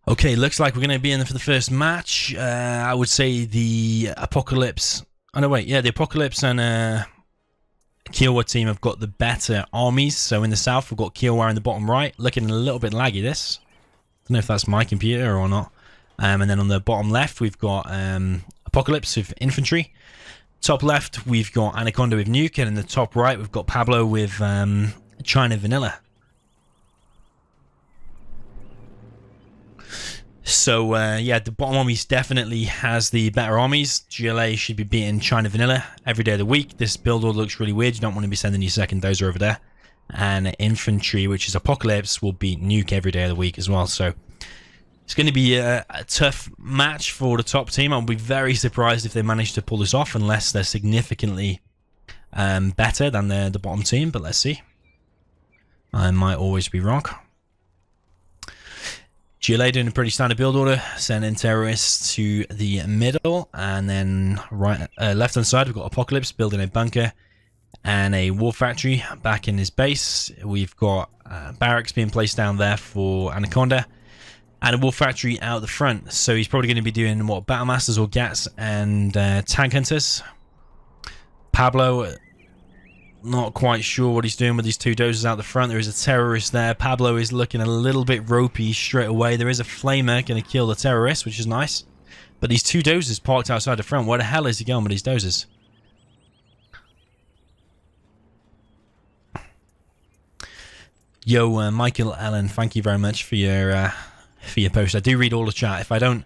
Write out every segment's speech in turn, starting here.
Okay, looks like we're going to be in for the first match. I would say the Apocalypse... Oh, no, wait. Yeah, the Apocalypse and KEELWA team have got the better armies. So in the south, we've got KEELWA in the bottom right. Looking a little bit laggy, this. Don't know if that's my computer or not. And then on the bottom left, we've got Apocalypse with infantry. Top left, we've got Anaconda with nuke. And in the top right, we've got Pablo with China vanilla. So, yeah, the bottom armies definitely has the better armies. GLA should be beating China Vanilla every day of the week. This build order looks really weird. You don't want to be sending your second dozer over there. And infantry, which is Apocalypse, will beat Nuke every day of the week as well. So, it's going to be a tough match for the top team. I'll be very surprised if they manage to pull this off, unless they're significantly better than the bottom team. But let's see. I might always be wrong. GLA doing a pretty standard build order, sending terrorists to the middle, and then left hand side we've got Apocalypse building a bunker and a war factory back in his base. We've got barracks being placed down there for Anaconda and a war factory out the front. So he's probably going to be doing what, battle masters or gats and tank hunters. Pablo, not quite sure what he's doing with these two dozers out the front. There is a terrorist there. Pablo is looking a little bit ropey straight away. There is a flamer going to kill the terrorist, which is nice. But these two dozers parked outside the front. Where the hell is he going with these dozers? Yo, Michael Allen, thank you very much for your post. I do read all the chat. If I don't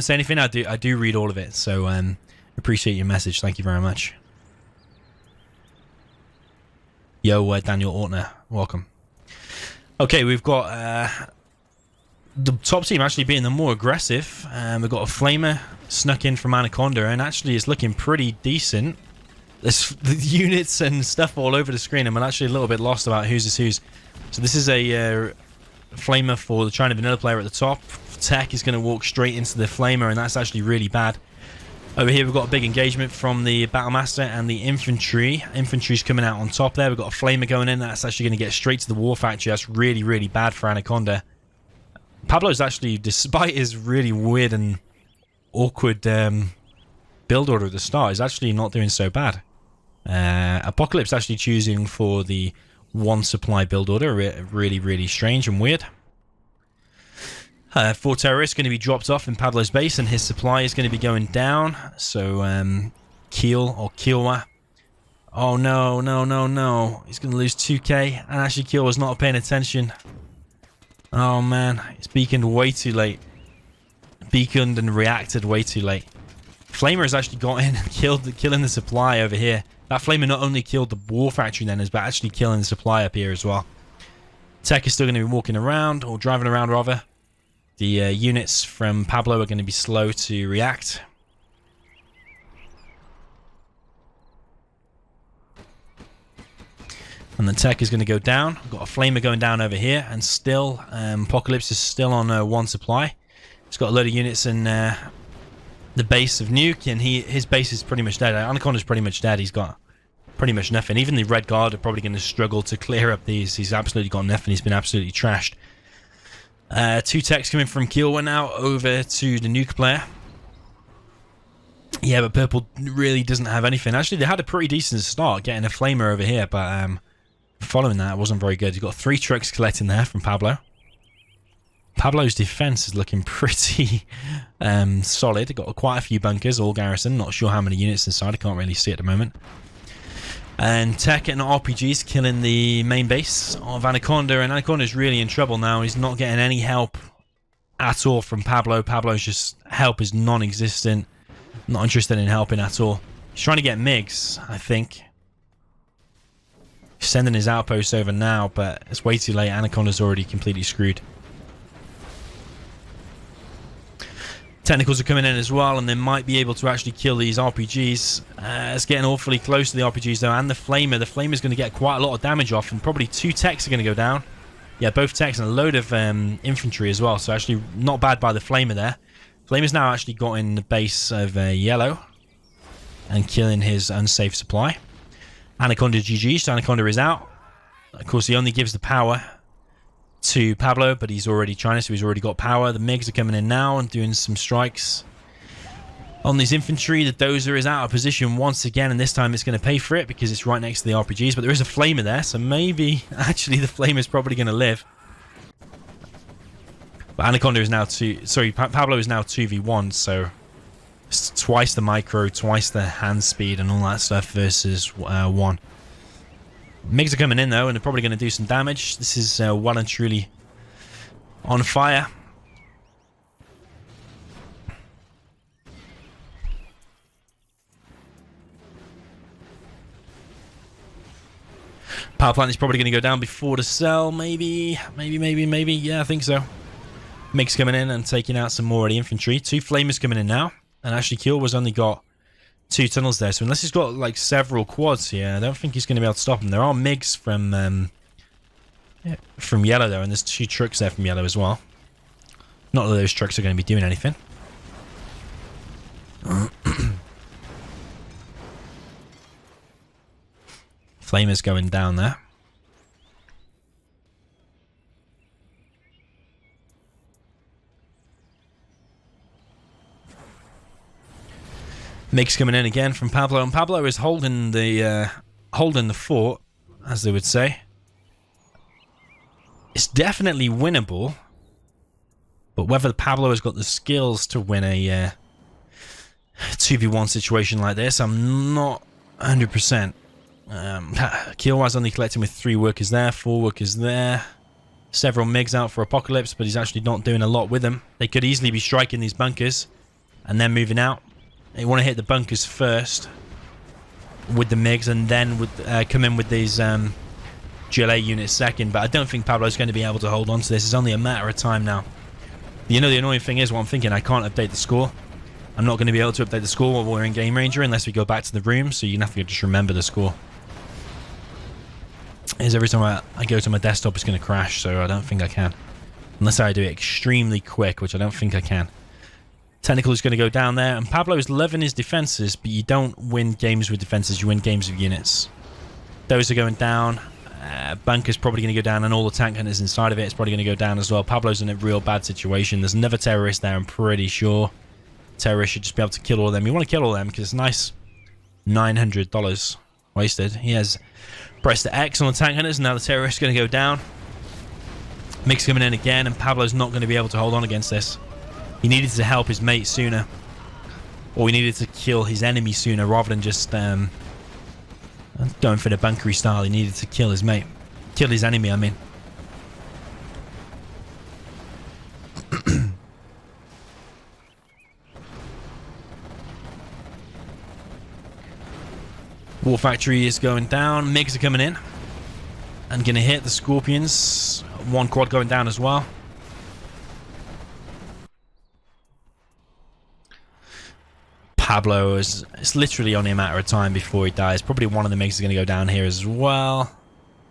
say anything, I do read all of it. So appreciate your message. Thank you very much. Yo, Daniel Ortner, welcome. Okay, we've got the top team actually being the more aggressive. We've got a flamer snuck in from Anaconda, and actually it's looking pretty decent. There's the units and stuff all over the screen, and I'm actually a little bit lost about whose. So this is a flamer for the China Vanilla player at the top. Tech is going to walk straight into the flamer, and that's actually really bad. Over here we've got a big engagement from the Battlemaster and the infantry. Infantry's coming out on top there. We've got a flamer going in. That's actually going to get straight to the war factory. That's really, really bad for Anaconda. Pablo's actually, despite his really weird and awkward build order at the start, is actually not doing so bad. Apocalypse actually choosing for the one supply build order. Really, really strange and weird. 4 terrorists going to be dropped off in Pablo's base, and his supply is going to be going down. So, KEELWA. Oh, no, no, no, no. He's going to lose 2k, and actually KEELWA's not paying attention. Oh, man. It's beaconed way too late. Beaconed and reacted way too late. Flamer has actually got in and killing the supply over here. That Flamer not only killed the war factory then, but actually killing the supply up here as well. Tech is still going to be walking around, or driving around rather. The units from Pablo are going to be slow to react. And the tech is going to go down. We've got a flamer going down over here, and still Apocalypse is still on one supply. He's got a load of units in the base of Nuke, and his base is pretty much dead. Anaconda's pretty much dead. He's got pretty much nothing. Even the Red Guard are probably going to struggle to clear up these. He's absolutely got nothing. He's been absolutely trashed. 2 techs coming from KEELWA now over to the Nuke player. Yeah, but Purple really doesn't have anything. Actually, they had a pretty decent start getting a flamer over here, but following that, it wasn't very good. You've got 3 trucks collecting there from Pablo. Pablo's defense is looking pretty solid. They've got quite a few bunkers, all garrison. Not sure how many units inside. I can't really see at the moment. And Tech and RPGs killing the main base of Anaconda. And Anaconda's really in trouble now. He's not getting any help at all from Pablo. Pablo's just help is non-existent. Not interested in helping at all. He's trying to get MiGs, I think. He's sending his outposts over now, but it's way too late. Anaconda's already completely screwed. Technicals are coming in as well, and they might be able to actually kill these RPGs. It's getting awfully close to the RPGs though, and the Flamer. The Flamer's going to get quite a lot of damage off, and probably 2 techs are going to go down. Yeah, both techs and a load of infantry as well, so actually not bad by the Flamer there. Flamer's now actually got in the base of Yellow and killing his unsafe supply. Anaconda GG, so Anaconda is out. Of course, he only gives the power to Pablo, but he's already China, so he's already got power. The MiGs are coming in now and doing some strikes on these infantry. The Dozer is out of position once again, and this time it's going to pay for it because it's right next to the RPGs, but there is a Flamer there, so maybe actually the Flamer is probably going to live. But Anaconda is now Pablo is now 2v1, so it's twice the micro, twice the hand speed and all that stuff versus 1. MiGs are coming in though, and they're probably going to do some damage. This is well and truly on fire. Power plant is probably going to go down before the cell, maybe. Yeah, I think so. MiGs coming in and taking out some more of the infantry. 2 Flamers coming in now. And actually, KEELWA's only got 2 tunnels there. So unless he's got like several quads here, I don't think he's going to be able to stop him. There are MiGs from yellow though, and there's 2 trucks there from yellow as well. Not that those trucks are going to be doing anything. Flamers going down there. MiGs coming in again from Pablo, and Pablo is holding the fort, as they would say. It's definitely winnable, but whether Pablo has got the skills to win a 2v1 situation like this, I'm not 100%. KEELWA's only collecting with 3 workers there, 4 workers there. Several MiGs out for Apocalypse, but he's actually not doing a lot with them. They could easily be striking these bunkers and then moving out. They want to hit the bunkers first with the MiGs and then come in with these GLA units second, but I don't think Pablo's going to be able to hold on to this. It's only a matter of time now. You know, the annoying thing is, what I'm thinking, I can't update the score. I'm not going to be able to update the score while we're in Game Ranger unless we go back to the room, so you're going to have to just remember the score. Is every time I go to my desktop, it's going to crash, so I don't think I can. Unless I do it extremely quick, which I don't think I can. Technical is going to go down there, and Pablo is loving his defenses, but you don't win games with defenses, you win games with units. Those are going down. Bunker's probably going to go down, and all the tank hunters inside of it is probably going to go down as well. Pablo's in a real bad situation. There's another terrorist there, I'm pretty sure. Terrorists should just be able to kill all of them. You want to kill all of them because it's nice. $900 wasted. He has pressed the X on the tank hunters, and now the terrorist is going to go down. MiGs coming in again, and Pablo's not going to be able to hold on against this. He needed to help his mate sooner. Or he needed to kill his enemy sooner rather than just going for the bunkery style. He needed to kill his mate. Kill his enemy, I mean. War factory is going down. MiGs are coming in. And going to hit the Scorpions. 1 quad going down as well. Pablo is, it's literally only a matter of time before he dies. Probably one of the MiGs is going to go down here as well.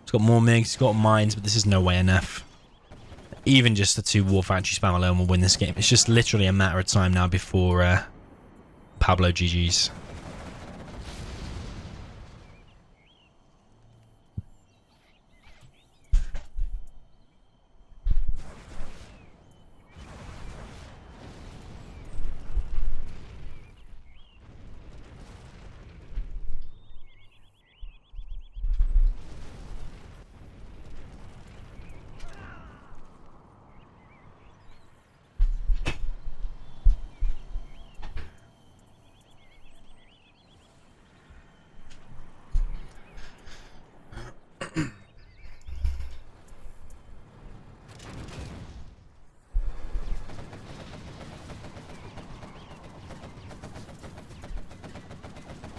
He's got more MiGs, he's got mines, but this is no way enough. Even just the 2 war factory spam alone will win this game. It's just literally a matter of time now before Pablo GG's.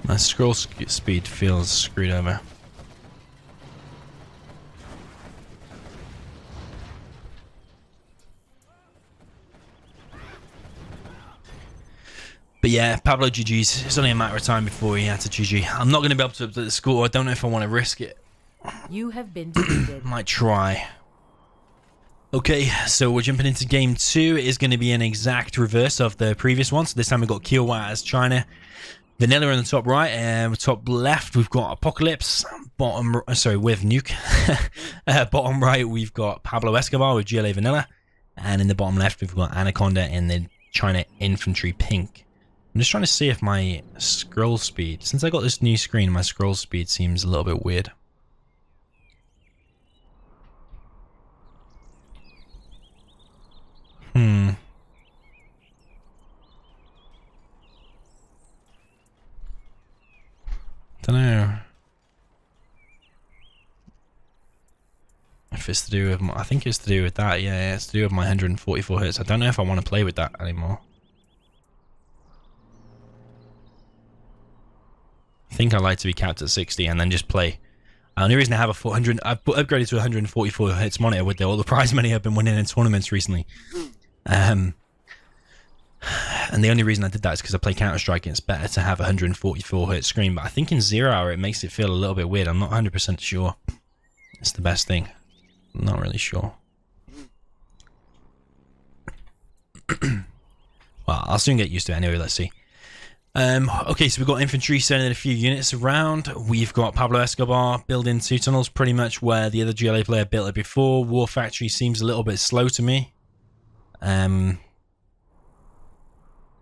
My scroll speed feels screwed over. But yeah, Pablo GG's. It's only a matter of time before he had to GG. I'm not going to be able to update the score. I don't know if I want to risk it. You have been defeated. Might try. Okay, so we're jumping into game 2. It is going to be an exact reverse of the previous one. So this time we've got KEELWA as China. Vanilla in the top right, and top left we've got Apocalypse. Bottom, sorry, with Nuke. Bottom right we've got Pablo Escobar with GLA Vanilla, and in the bottom left we've got Anaconda in the China Infantry Pink. I'm just trying to see if my scroll speed, since I got this new screen, my scroll speed seems a little bit weird. Don't know if it's to do with I think it's to do with that. Yeah, it's to do with my 144 hertz. I don't know if I want to play with that anymore. I think I like to be capped at 60 and then just play. The only reason I have a 400, I've upgraded to a 144 hertz monitor with all the prize money I've been winning in tournaments recently. And the only reason I did that is because I play Counter-Strike and it's better to have a 144 hertz screen. But I think in 0 hour it makes it feel a little bit weird. I'm not 100% sure it's the best thing. I'm not really sure. Well, I'll soon get used to it anyway. Let's see. Okay, so we've got infantry sending a few units around. We've got Pablo Escobar building 2 tunnels, pretty much where the other GLA player built it before. War Factory seems a little bit slow to me.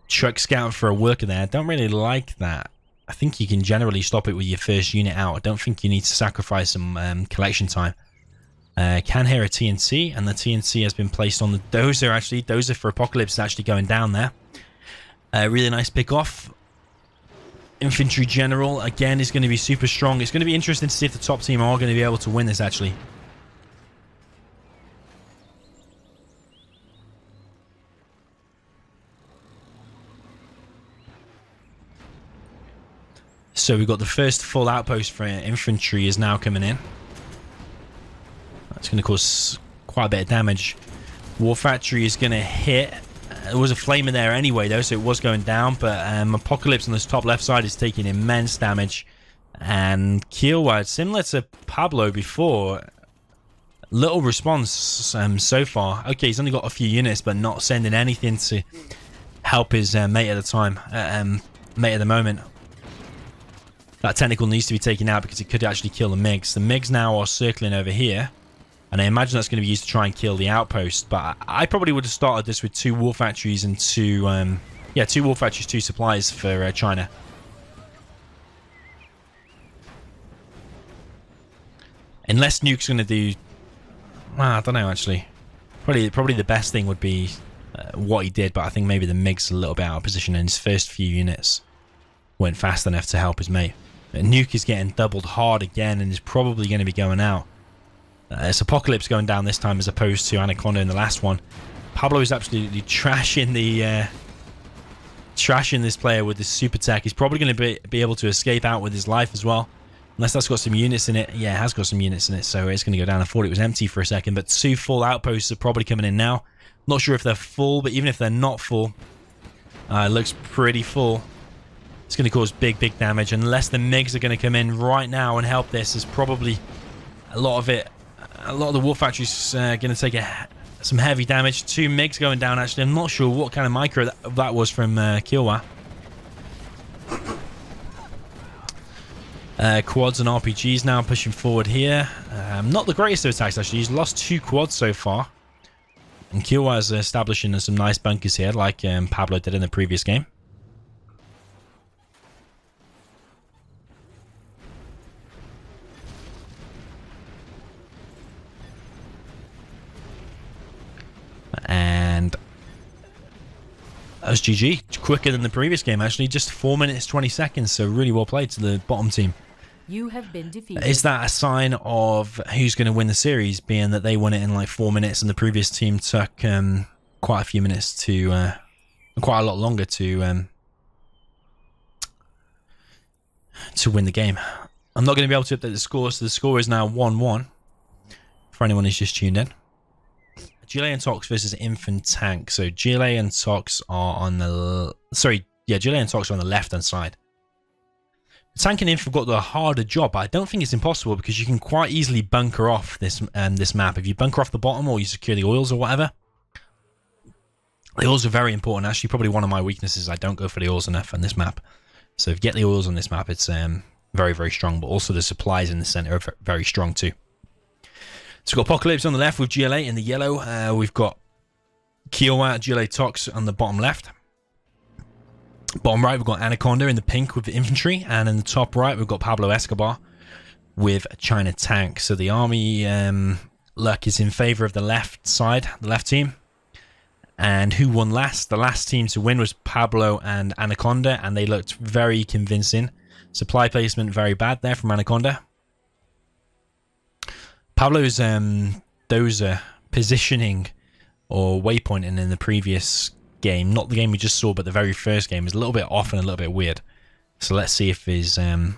Truck scout for a worker there. I don't really like that. I think you can generally stop it with your first unit out. I don't think you need to sacrifice some collection time. Can hear a TNC, and the TNC has been placed on the dozer actually. Dozer for Apocalypse is actually going down there. Really nice pick off. Infantry General again is going to be super strong. It's going to be interesting to see if the top team are going to be able to win this actually. So we've got the first full outpost for infantry is now coming in. That's going to cause quite a bit of damage. War Factory is going to hit. There was a flame in there anyway though, so it was going down, but Apocalypse on this top left side is taking immense damage. And KEELWA, similar to Pablo before, little response so far. Okay, he's only got a few units, but not sending anything to help his mate at the time, mate at the moment. That technical needs to be taken out because it could actually kill the MiGs. The MiGs now are circling over here, and I imagine that's going to be used to try and kill the outpost. But I probably would have started this with 2 War Factories and 2 War Factories, 2 supplies for China. Unless Nuke's going to do, I don't know actually. Probably the best thing would be what he did, but I think maybe the MiG's a little bit out of position, and his first few units weren't fast enough to help his mate. Nuke is getting doubled hard again and is probably going to be going out. It's Apocalypse going down this time as opposed to Anaconda in the last one. Pablo is absolutely trashing this player with this super tech. He's probably going to be able to escape out with his life as well. Unless that's got some units in it. Yeah, it has got some units in it, so it's going to go down. I thought it was empty for a second, but 2 full outposts are probably coming in now. Not sure if they're full, but even if they're not full, it looks pretty full. It's going to cause big damage unless the MiGs are going to come in right now and help this. There's probably a lot of the War Factories going to take some heavy damage. 2 MiGs going down actually. I'm not sure what kind of micro that was from KEELWA. Quads and RPGs now pushing forward here. Not the greatest of attacks actually. He's lost 2 quads so far. And KEELWA is establishing some nice bunkers here like Pablo did in the previous game. And that was GG. Quicker than the previous game actually. Just 4 minutes 20 seconds, so really well played to the bottom team. You have been defeated. Is that a sign of who's going to win the series, being that they won it in like 4 minutes and the previous team took quite a few minutes to quite a lot longer to win the game? I'm not going to be able to update the score, so the score is now 1-1 for anyone who's just tuned in. GLA and Tox versus Infant Tank. So GLA and Tox are on the... GLA and Tox are on the left-hand side. Tank and Inf have got the harder job, but I don't think it's impossible because you can quite easily bunker off this map. If you bunker off the bottom or you secure the oils or whatever. The oils are very important. Actually, probably one of my weaknesses. I don't go for the oils enough on this map. So if you get the oils on this map, it's very, very strong. But also the supplies in the center are very strong too. So we've got Apocalypse on the left with GLA in the yellow. We've got KEELWA, GLA Tox on the bottom left. Bottom right, we've got Anaconda in the pink with the infantry. And in the top right, we've got Pablo Escobar with China tank. So the army luck is in favor of the left side, the left team. And who won last? The last team to win was Pablo and Anaconda, and they looked very convincing. Supply placement very bad there from Anaconda. Pablo's dozer positioning or waypointing in the previous game, not the game we just saw, but the very first game, is a little bit off and a little bit weird. So let's see if he's doing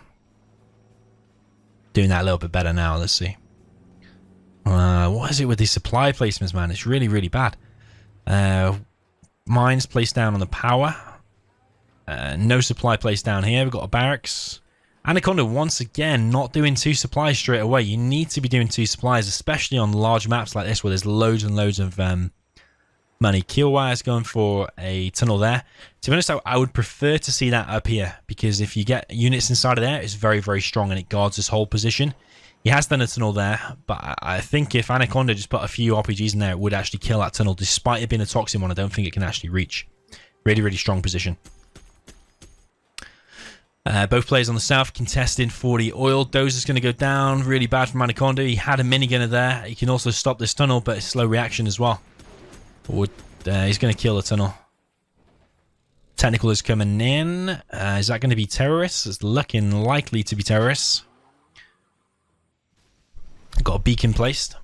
that a little bit better now. Let's see. What is it with these supply placements, man? It's really, really bad. Mines placed down on the power. No supply placed down here. We've got a barracks. Anaconda once again not doing 2 supplies straight away. You need to be doing 2 supplies, especially on large maps like this where there's loads and loads of money. KEELWA is going for a tunnel there. To be honest, I would prefer to see that up here, because if you get units inside of there, it's very, very strong and it guards this whole position. He has done a tunnel there, but I think if Anaconda just put a few RPGs in there, it would actually kill that tunnel. Despite it being a toxin one, I don't think it can actually reach. Really, really strong position. Both players on the south contesting for the oil. Dozer's going to go down. Really bad from Anaconda. He had a minigunner there. He can also stop this tunnel, but it's slow reaction as well. He's going to kill the tunnel. Technical is coming in. Is that going to be terrorists? It's looking likely to be terrorists. Got a beacon placed.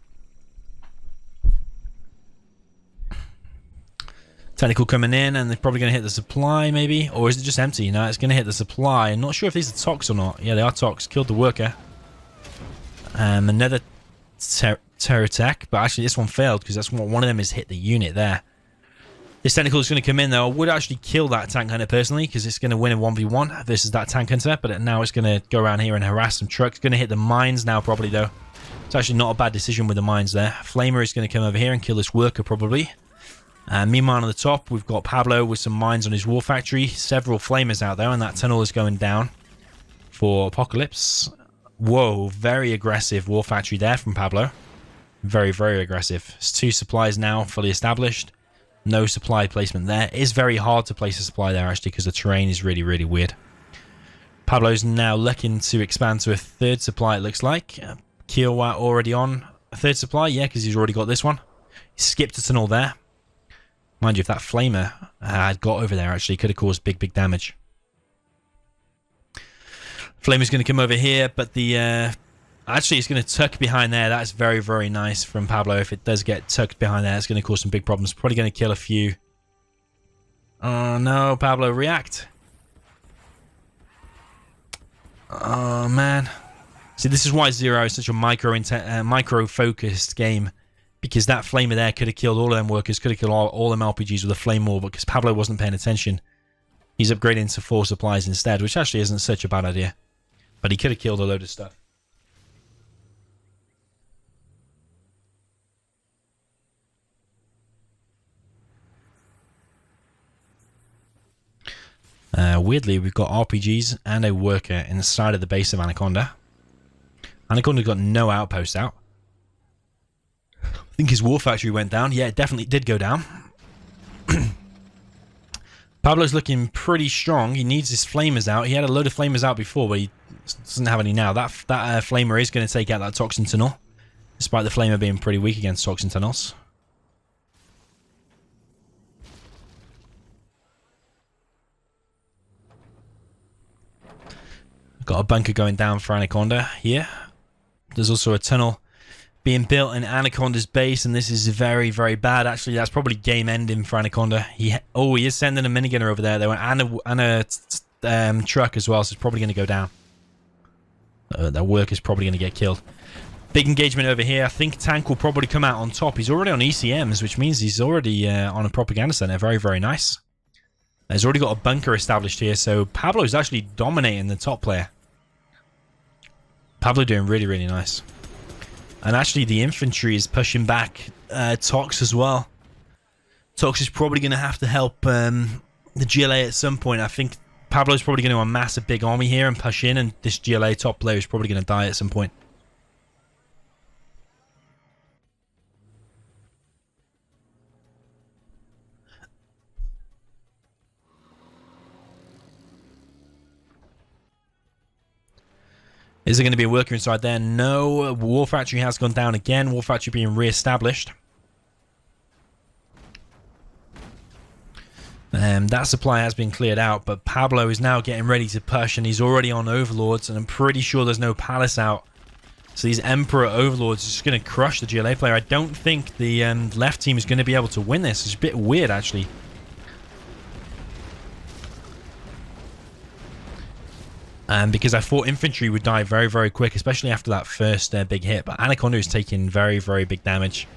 Technical coming in, and they're probably going to hit the supply, maybe. Or is it just empty? No, it's going to hit the supply. I'm not sure if these are tox or not. Yeah, they are tox. Killed the worker. Another terror attack, but actually this one failed because that's one of them has hit the unit there. This technical is going to come in, though. I would actually kill that tank hunter personally, because it's going to win a 1v1 versus that tank hunter, but now it's going to go around here and harass some trucks. Going to hit the mines now, probably, though. It's actually not a bad decision with the mines there. Flamer is going to come over here and kill this worker, probably. Meanwhile, on the top, we've got Pablo with some mines on his war factory. Several flamers out there, and that tunnel is going down for Apocalypse. Whoa, very aggressive war factory there from Pablo. Very, very aggressive. It's 2 supplies now fully established. No supply placement there. It is very hard to place a supply there, actually, because the terrain is really, really weird. Pablo's now looking to expand to a 3rd supply, it looks like. KEELWA already on a 3rd supply, yeah, because he's already got this one. He skipped a tunnel there. Mind you, if that flamer had got over there, actually, could have caused big, big damage. Flamer's going to come over here, but the... actually, it's going to tuck behind there. That's very, very nice from Pablo. If it does get tucked behind there, it's going to cause some big problems. Probably going to kill a few. Oh, no, Pablo, react. Oh, man. See, this is why Zero is such a micro-focused game. Because that flamer there could have killed all of them workers, could have killed all them RPGs with a flame wall, but because Pablo wasn't paying attention, he's upgrading to 4 supplies instead, which actually isn't such a bad idea. But he could have killed a load of stuff. Weirdly, we've got RPGs and a worker in the side of the base of Anaconda. Anaconda got no outposts out. I think his war factory went down. Yeah, it definitely did go down. Pablo's looking pretty strong. He needs his flamers out. He had a load of flamers out before, but he doesn't have any now. That flamer is going to take out that toxin tunnel, despite the flamer being pretty weak against toxin tunnels. Got a bunker going down for Anaconda here. There's also a tunnel being built in Anaconda's base, and this is very, very bad. Actually, that's probably game ending for Anaconda. He is sending a minigunner over there, though, and a truck as well, so it's probably going to go down. That work is probably going to get killed. Big engagement over here. I think tank will probably come out on top. He's already on ECMs, which means he's already on a propaganda center. Very, very nice. He's already got a bunker established here, so Pablo's actually dominating the top player. Pablo doing really, really nice. And actually, the infantry is pushing back Tox as well. Tox is probably going to have to help the GLA at some point. I think Pablo's probably going to amass a big army here and push in, and this GLA top player is probably going to die at some point. Is there going to be a worker inside there? No. War Factory has gone down again. War Factory being re-established. That supply has been cleared out, but Pablo is now getting ready to push, and he's already on Overlords, and I'm pretty sure there's no Palace out. So these Emperor Overlords are just going to crush the GLA player. I don't think the left team is going to be able to win this. It's a bit weird, actually. Because I thought infantry would die very, very quick, especially after that first big hit. But Anaconda is taking very, very big damage.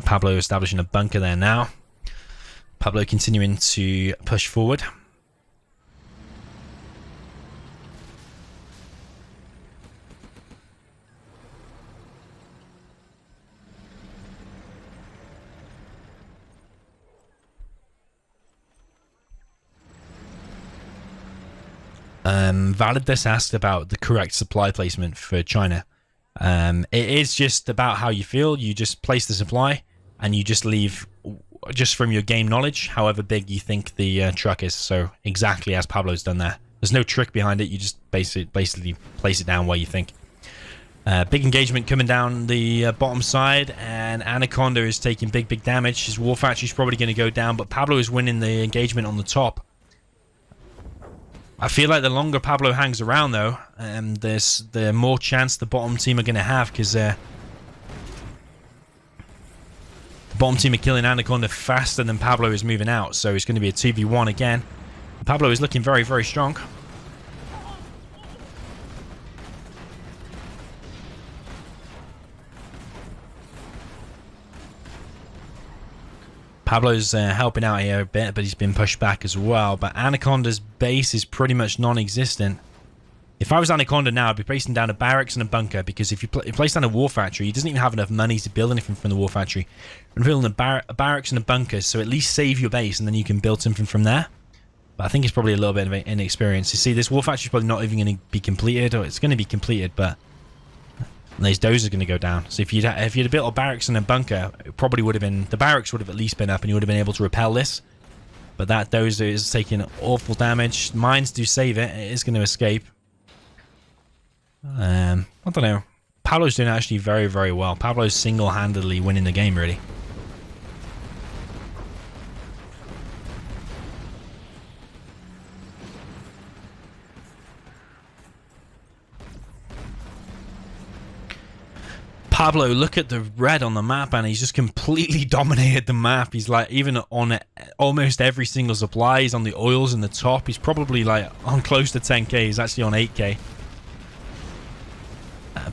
Pablo establishing a bunker there now. Pablo continuing to push forward. Validus asked about the correct supply placement for China. It is just about how you feel. You just place the supply and you just leave just from your game knowledge however big you think the truck is. So exactly as Pablo's done there. There's no trick behind it. You just basically place it down where you think. Big engagement coming down the bottom side, and Anaconda is taking big damage. His War Factory is probably going to go down, but Pablo is winning the engagement on the top. I feel like the longer Pablo hangs around, though, the more chance the bottom team are going to have, because the bottom team are killing Anaconda faster than Pablo is moving out, so it's going to be a 2v1 again. Pablo is looking very, very strong. Pablo's helping out here a bit, but he's been pushed back as well. But Anaconda's base is pretty much non-existent. If I was Anaconda now, I'd be placing down a barracks and a bunker, because if you place down a war factory, he doesn't even have enough money to build anything from the war factory. And building a barracks and a bunker, so at least save your base, and then you can build something from there. But I think it's probably a little bit of inexperience. You see, this war factory is probably not even going to be completed, or it's going to be completed, but these dozer are going to go down. So if you'd built a barracks and a bunker, it probably would have been, the barracks would have at least been up, and you would have been able to repel this. But that dozer is taking awful damage. Mines do save it. It is going to escape. I don't know. Pablo's doing actually very, very well. Pablo's single-handedly winning the game, really. Pablo, look at the red on the map, and he's just completely dominated the map. He's like, even on almost every single supply, he's on the oils in the top. He's probably like on close to 10k. He's actually on 8k.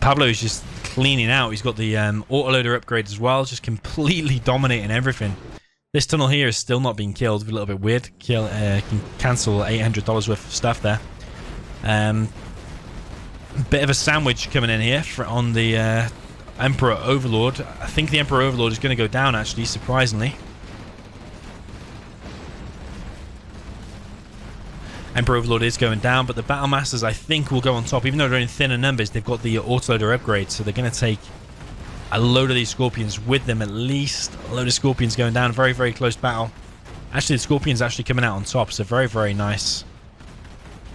Pablo is just cleaning out. He's got the autoloader upgrade as well, just completely dominating everything. This tunnel here is still not being killed. A little bit weird. Can cancel $800 worth of stuff there. Bit of a sandwich coming in here on the Emperor Overlord. I think the Emperor Overlord is going to go down, actually, surprisingly. Emperor Overlord is going down, but the Battle Masters, I think, will go on top. Even though they're in thinner numbers, they've got the autoloader upgrade, so they're going to take a load of these Scorpions with them, at least. A load of Scorpions going down. Very, very close battle. Actually, the Scorpion's actually coming out on top, so very, very nice.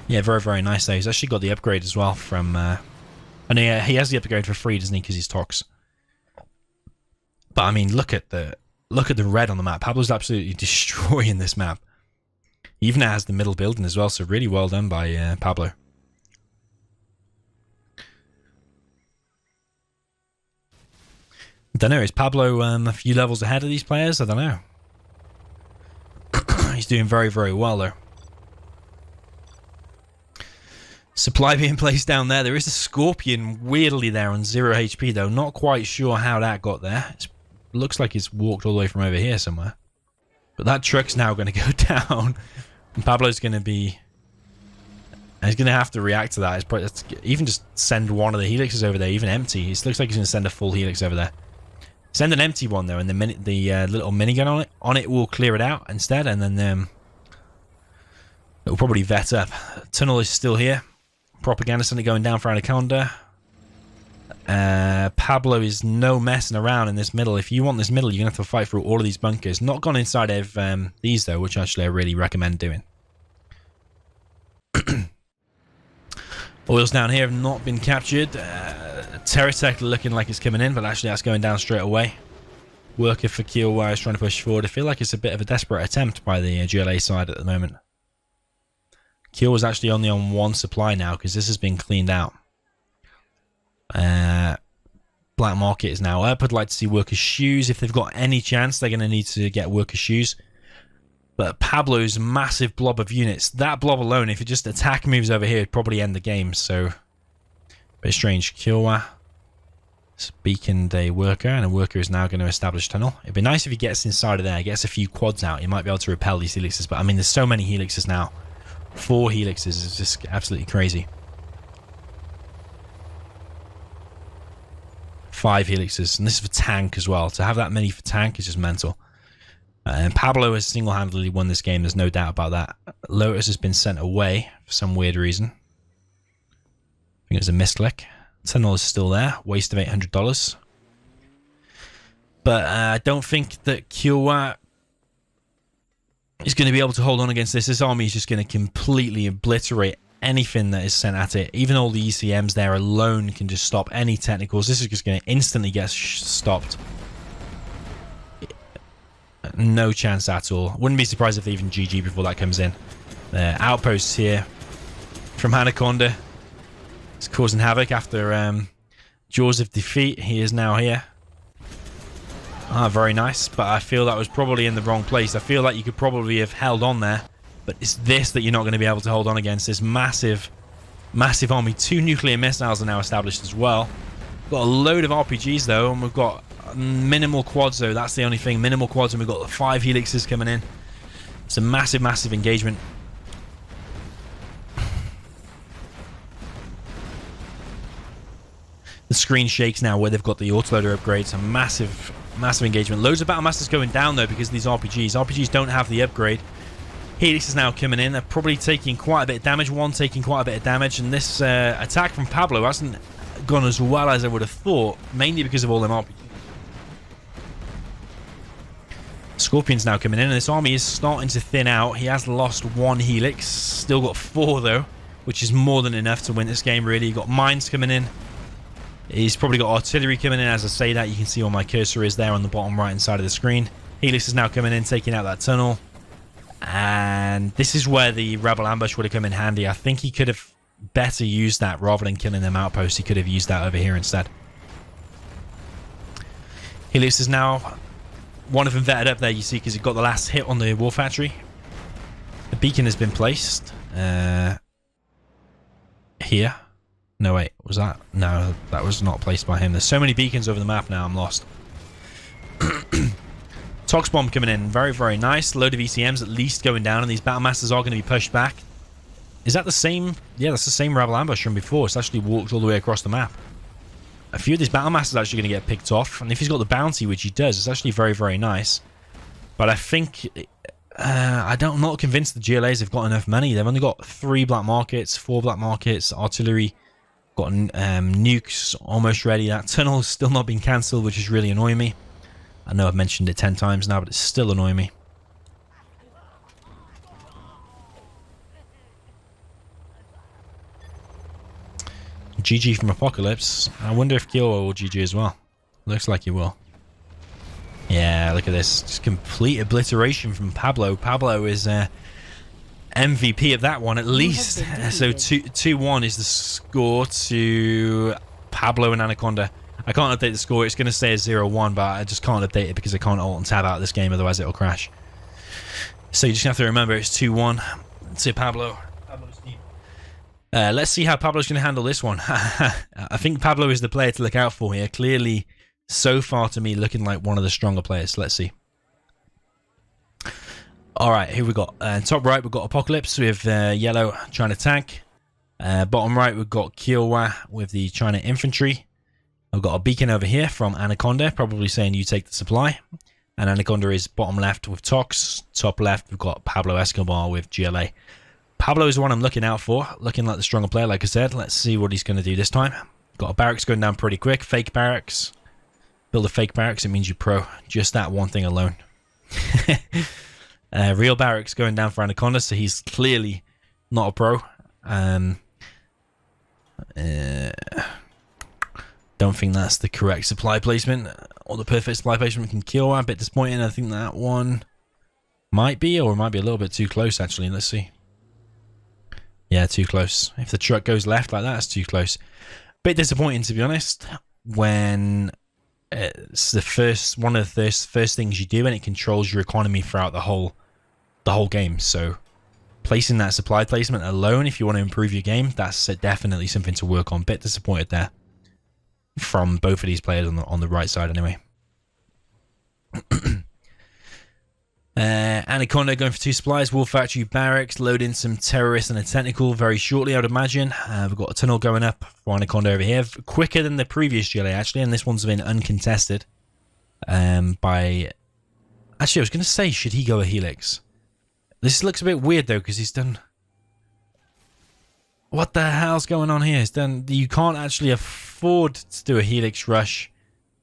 Yeah, very, very nice there. He's actually got the upgrade as well from... and he has the upgrade for free, doesn't he? Because he's Tox. But I mean, look at the red on the map. Pablo's absolutely destroying this map. He even has the middle building as well, so really well done by Pablo. I don't know. Is Pablo a few levels ahead of these players? I don't know. He's doing very, very well though. Supply being placed down there. There is a Scorpion weirdly there on 0 HP though. Not quite sure how that got there. It looks like it's walked all the way from over here somewhere. But that truck's now going to go down. And Pablo's going to be... He's going to have to react to that. It's even just send one of the helixes over there, even empty. It looks like he's going to send a full helix over there. Send an empty one though, and the little minigun on it will clear it out instead, and then It'll probably vet up. Tunnel is still here. Propaganda center going down for Anaconda. Pablo is no messing around in this middle. If you want this middle, you're going to have to fight through all of these bunkers. Not gone inside of these, though, which actually I really recommend doing. Oils down here have not been captured. Terratech looking like it's coming in, but actually that's going down straight away. Worker for KEELWA is trying to push forward. I feel like it's a bit of a desperate attempt by the GLA side at the moment. KEELWA is actually only on one supply now because this has been cleaned out. Black market is now up. I'd like to see workers' shoes. If they've got any chance, they're going to need to get workers' shoes. But Pablo's massive blob of units, that blob alone, if it just attack moves over here, it'd probably end the game. So, bit strange. KEELWA beaconed a worker, and a worker is now going to establish tunnel. It'd be nice if he gets inside of there, gets a few quads out. He might be able to repel these helixes. But I mean, there's so many helixes now. 4 helixes is just absolutely crazy. 5 helixes, and this is for tank as well. To have that many for tank is just mental. And Pablo has single-handedly won this game, there's no doubt about that. Lotus has been sent away for some weird reason. I think it was a misclick. Tunnel is still there, waste of $800. But I don't think that KEELWA is going to be able to hold on against this. This army is just going to completely obliterate anything that is sent at it. Even all the ECMs there alone can just stop any technicals. This is just going to instantly get stopped. No chance at all. Wouldn't be surprised if they even GG before that comes in. Outposts here from Anaconda. It's causing havoc after Jaws of Defeat. He is now here. Ah, very nice. But I feel that was probably in the wrong place. I feel like you could probably have held on there. But it's this that you're not going to be able to hold on against. This massive, massive army. 2 nuclear missiles are now established as well. We've got a load of RPGs though, and we've got minimal quads though. That's the only thing. Minimal quads, and we've got the 5 helixes coming in. It's a massive, massive engagement. The screen shakes now where they've got the autoloader upgrades. A massive, massive engagement. Loads of battle masters going down though because of these RPGs. RPGs don't have the upgrade. Helix is now coming in. They're probably taking quite a bit of damage. One taking quite a bit of damage. And this attack from Pablo hasn't gone as well as I would have thought. Mainly because of all them RPGs. Scorpion's now coming in. And this army is starting to thin out. He has lost 1 helix. Still got 4 though. Which is more than enough to win this game really. You've got mines coming in. He's probably got artillery coming in. As I say that, you can see where my cursor is there on the bottom right hand side of the screen. Helix is now coming in, taking out that tunnel. And this is where the rebel ambush would have come in handy. I think he could have better used that rather than killing them outposts. He could have used that over here instead. Helix is now one of them vetted up there, you see, because he got the last hit on the war factory. The beacon has been placed here. No, wait, was that? No, that was not placed by him. There's so many beacons over the map now, I'm lost. Tox bomb coming in, very, very nice. Load of ECMs at least going down, and these battle masters are going to be pushed back. Is that the same? Yeah, that's the same rebel ambush from before. It's actually walked all the way across the map. A few of these battle masters are actually going to get picked off, and if he's got the bounty, which he does, it's actually very, very nice. But I think I'm not convinced the GLAs have got enough money. They've only got 3 black markets, 4 black markets, artillery. Got nukes almost ready. That tunnel's still not been cancelled, which is really annoying me. I know I've mentioned it 10 times now, but it's still annoying me. GG from Apocalypse. I wonder if KEELWA will GG as well. Looks like he will. Yeah, look at this. Just complete obliteration from Pablo. Pablo is MVP of that one at least. So 2-1 is the score to Pablo and Anaconda. I can't update the score. It's going to say 0-1, but I just can't update it because I can't alt and tab out of this game, otherwise it'll crash. So you just have to remember it's 2-1 to Pablo. Pablo's team. Let's see how Pablo's going to handle this one. I think Pablo is the player to look out for here. Clearly, so far to me, looking like one of the stronger players. Let's see. All right, here we got top right. We've got Apocalypse with yellow China tank. Bottom right, we've got KEELWA with the China infantry. I've got a beacon over here from Anaconda, probably saying you take the supply. And Anaconda is bottom left with Tox. Top left, we've got Pablo Escobar with GLA. Pablo is the one I'm looking out for. Looking like the stronger player, like I said. Let's see what he's going to do this time. Got a barracks going down pretty quick. Fake barracks. Build a fake barracks, it means you're pro. Just that one thing alone. Real barracks going down for Anaconda, so he's clearly not a pro. Don't think that's the correct supply placement or the perfect supply placement from KEELWA. A bit disappointing. I think that one might be, or it might be a little bit too close actually. Let's see. Yeah, too close. If the truck goes left like that, it's too close. Bit disappointing, to be honest, when it's one of the first things you do, and it controls your economy throughout the whole game. So placing that supply placement alone, if you want to improve your game, that's definitely something to work on. Bit disappointed there from both of these players on the right side anyway. Anaconda going for 2 supplies, War Factory, Barracks, load in some terrorists and a technical very shortly, I would imagine. We've got a tunnel going up for Anaconda over here. Quicker than the previous GLA, actually, and this one's been uncontested. By... Actually, I was going to say, should he go a Helix? This looks a bit weird, though, because he's done... What the hell's going on here? He's done... You can't actually afford to do a Helix rush.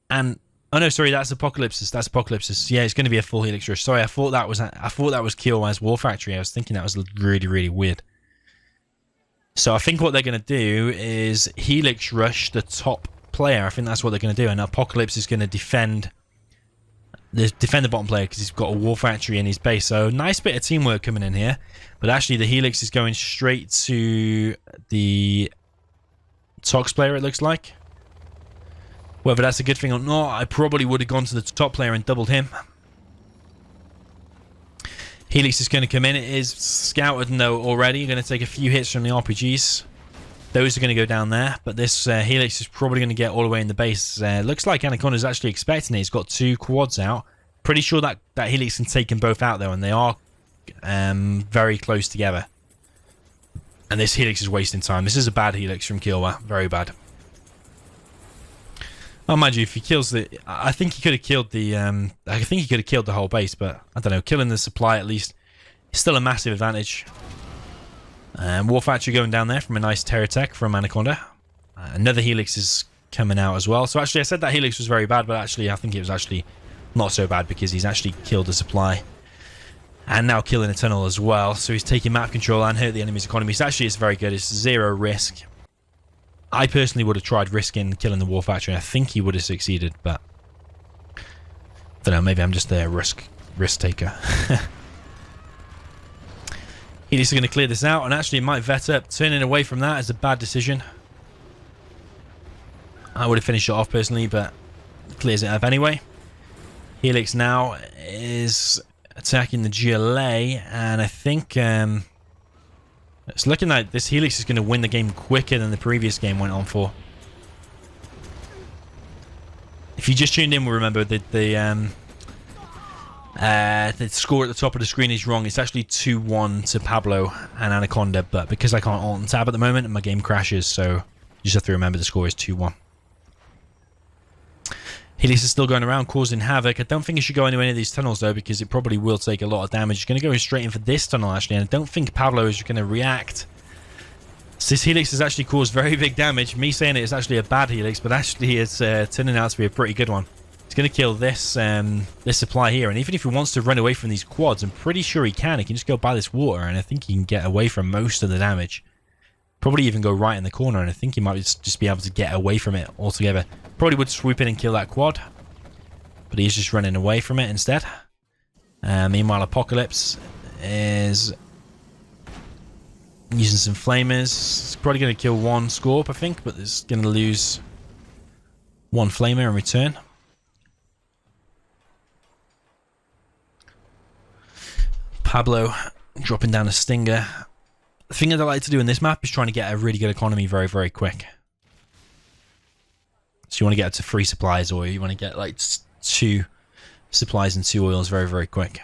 And... Oh no, sorry, that's Apocalypses. That's Apocalypses. Yeah, it's going to be a full Helix rush. Sorry, I thought that was KEELWA's War Factory. I was thinking that was really, really weird. So I think what they're going to do is Helix rush the top player. I think that's what they're going to do. And Apocalypse is going to defend the bottom player because he's got a War Factory in his base. So nice bit of teamwork coming in here. But actually the Helix is going straight to the Tox player, it looks like. Whether that's a good thing or not, I probably would have gone to the top player and doubled him. Helix is going to come in. It is scouted, though, already. You're going to take a few hits from the RPGs. Those are going to go down there. But this Helix is probably going to get all the way in the base. Looks like Anaconda is actually expecting it. He's got 2 quads out. Pretty sure that Helix can take them both out, though. And they are very close together. And this Helix is wasting time. This is a bad Helix from KEELWA. Very bad. Oh, mind you, if he kills the... I think he could have killed the... I think he could have killed the whole base, but I don't know. Killing the supply, at least, is still a massive advantage. War Factory going down there from a nice Terror Tech from Anaconda. Another Helix is coming out as well. So actually, I said that Helix was very bad, but actually, I think it was actually not so bad because he's actually killed the supply. And now killing a tunnel as well. So he's taking map control and hurt the enemy's economy. So actually, it's very good. It's 0 risk. I personally would have tried risking killing the War Factory. I think he would have succeeded, but I don't know. Maybe I'm just a risk taker. He's going to clear this out, and actually it might vet up. Turning away from that is a bad decision. I would have finished it off personally, but clears it up anyway. Helix now is attacking the GLA, and I think it's looking like this Helix is going to win the game quicker than the previous game went on for. If you just tuned in, we'll remember that the score at the top of the screen is wrong. It's actually 2-1 to Pablo and Anaconda, but because I can't alt and tab at the moment, my game crashes, so you just have to remember the score is 2-1. Helix is still going around causing havoc. I don't think he should go into any of these tunnels though, because it probably will take a lot of damage. He's going to go straight in for this tunnel actually, and I don't think Pablo is going to react. So this Helix has actually caused very big damage. Me saying it is actually a bad Helix, but actually it's turning out to be a pretty good one. He's going to kill this this supply here, and even if he wants to run away from these quads, I'm pretty sure he can. He can just go by this water, and I think he can get away from most of the damage. Probably even go right in the corner, and I think he might just be able to get away from it altogether. Probably would swoop in and kill that quad, but he's just running away from it instead. Meanwhile, Apocalypse is using some flamers. He's probably going to kill 1 Scorp, I think, but he's going to lose 1 flamer in return. Pablo dropping down a Stinger. The thing that I like to do in this map is trying to get a really good economy very, very quick. So you want to get up to 3 supplies, or you want to get like 2 supplies and 2 oils very, very quick.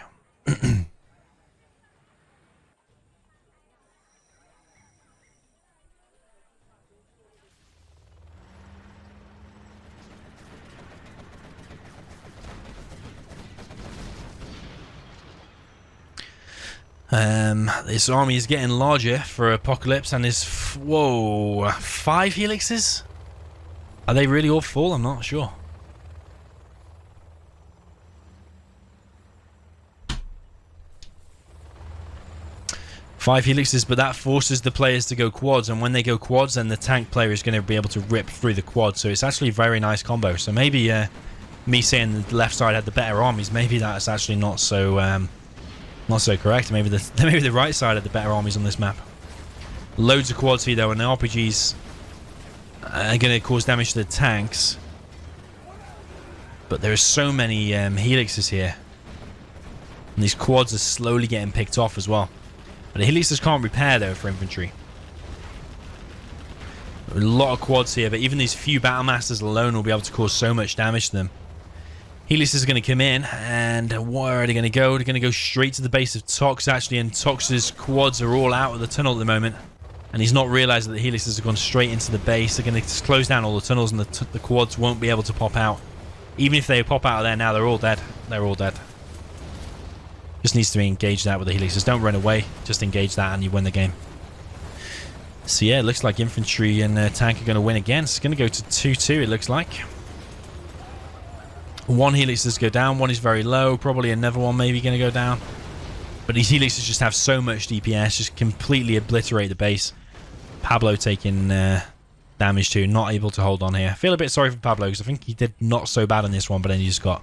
This army is getting larger for Apocalypse, and there's whoa, 5 helixes. Are they really all full? I'm not sure. Five helixes, but that forces the players to go quads, and when they go quads, then the tank player is going to be able to rip through the quad. So it's actually a very nice combo. So maybe me saying the left side had the better armies, maybe that's actually not so correct. Maybe the right side had the better armies on this map. Loads of quads here though, and the RPGs are going to cause damage to the tanks. But there are so many helixes here, and these quads are slowly getting picked off as well. But the helixes can't repair though for infantry. A lot of quads here, but even these few battle masters alone will be able to cause so much damage to them. Helixes are going to come in, and where are they going to go? They're going to go straight to the base of Tox actually, and Tox's quads are all out of the tunnel at the moment. And he's not realised that the helixes have gone straight into the base. They're going to close down all the tunnels, and the quads won't be able to pop out. Even if they pop out of there now, they're all dead. They're all dead. Just needs to be engaged that with the helixes. Don't run away. Just engage that and you win the game. So yeah, it looks like infantry and tank are going to win again. It's going to go to 2-2, it looks like. One helix does go down. One is very low. Probably another one maybe going to go down. But these helixes just have so much DPS. Just completely obliterate the base. Pablo taking damage too. Not able to hold on here. I feel a bit sorry for Pablo because I think he did not so bad on this one. But then he just got...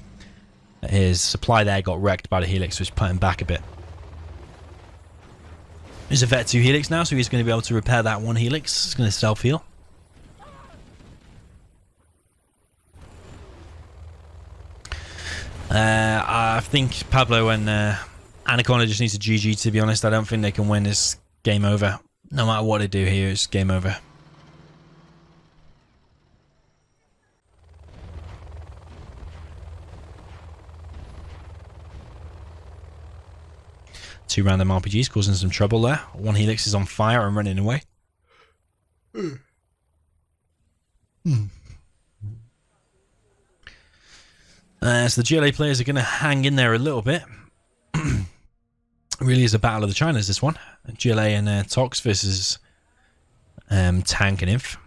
his supply there got wrecked by the helix, which put him back a bit. There's a Vet 2 helix now, so he's going to be able to repair that one helix. He's going to self-heal. I think Pablo and Anaconda just needs a GG, to be honest. I don't think they can win this. Game over. No matter what they do here, it's game over. Two random RPGs causing some trouble there. One helix is on fire and running away. So the GLA players are going to hang in there a little bit. Really is a battle of the Chinas, this one. GLA and Tox versus Tank and Inf.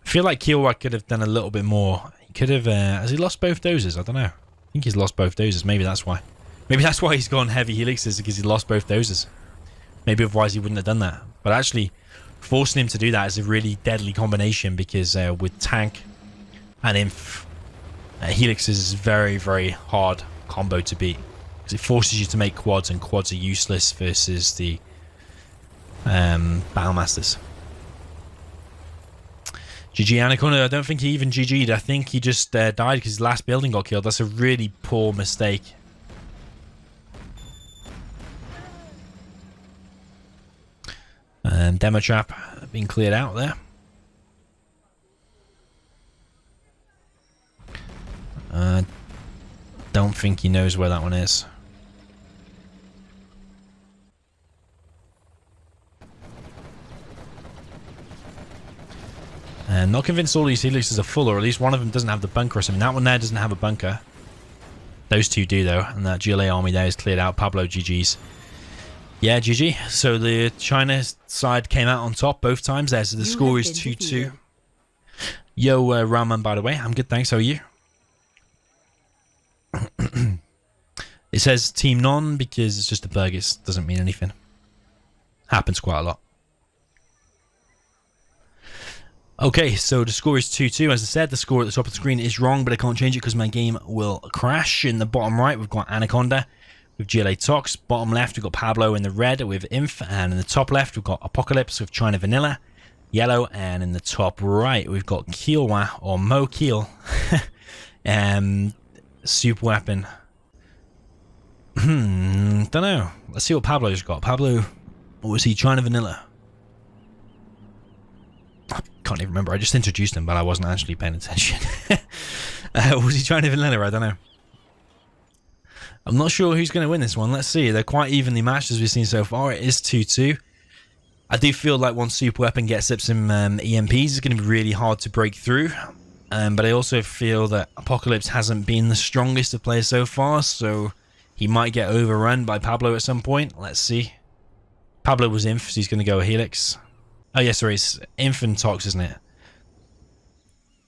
I feel like KEELWA could have done a little bit more. He could have... has he lost both doses? I don't know. I think he's lost both doses. Maybe that's why. Maybe that's why he's gone heavy helixes, because he lost both doses. Maybe otherwise he wouldn't have done that. But actually, forcing him to do that is a really deadly combination, because with Tank and Inf, helixes is very, very hard combo to beat. Because it forces you to make quads, and quads are useless versus the Battle Masters. GG Anaconda. I don't think he even GG'd. I think he just died because his last building got killed. That's a really poor mistake. Demo trap being cleared out there. Don't think he knows where that one is. Not convinced all these helixes are full, or at least one of them doesn't have the bunker or something. That one there doesn't have a bunker. Those two do, though. And that GLA army there is cleared out. Pablo, GG's. Yeah, GG. So the China side came out on top both times there. So the score is 2-2. Yo, Raman, by the way. I'm good, thanks. How are you? It says Team None because it's just a bug. It doesn't mean anything. Happens quite a lot. Okay, so the score is 2-2. As I said, the score at the top of the screen is wrong, but I can't change it because my game will crash. In the bottom right, we've got Anaconda with GLA Tox. Bottom left, we've got Pablo in the red with Inf. And in the top left, we've got Apocalypse with China Vanilla, yellow. And in the top right, we've got KEELWA, or Mo Keel, Super Weapon. Don't know. Let's see what Pablo's got. Pablo, or was he China Vanilla? Can't even remember. I just introduced him, but I wasn't actually paying attention. Was he trying to vanilla? I don't know. I'm not sure who's going to win this one. Let's see. They're quite evenly matched as we've seen so far. It is 2-2. I do feel like once Super Weapon gets up some EMPs, it's going to be really hard to break through. But I also feel that Apocalypse hasn't been the strongest of players so far, so He might get overrun by Pablo at some point. Let's see. Pablo was Inf, so he's going to go a Helix. Oh, yes, sorry. It's Inf and Tox, isn't it?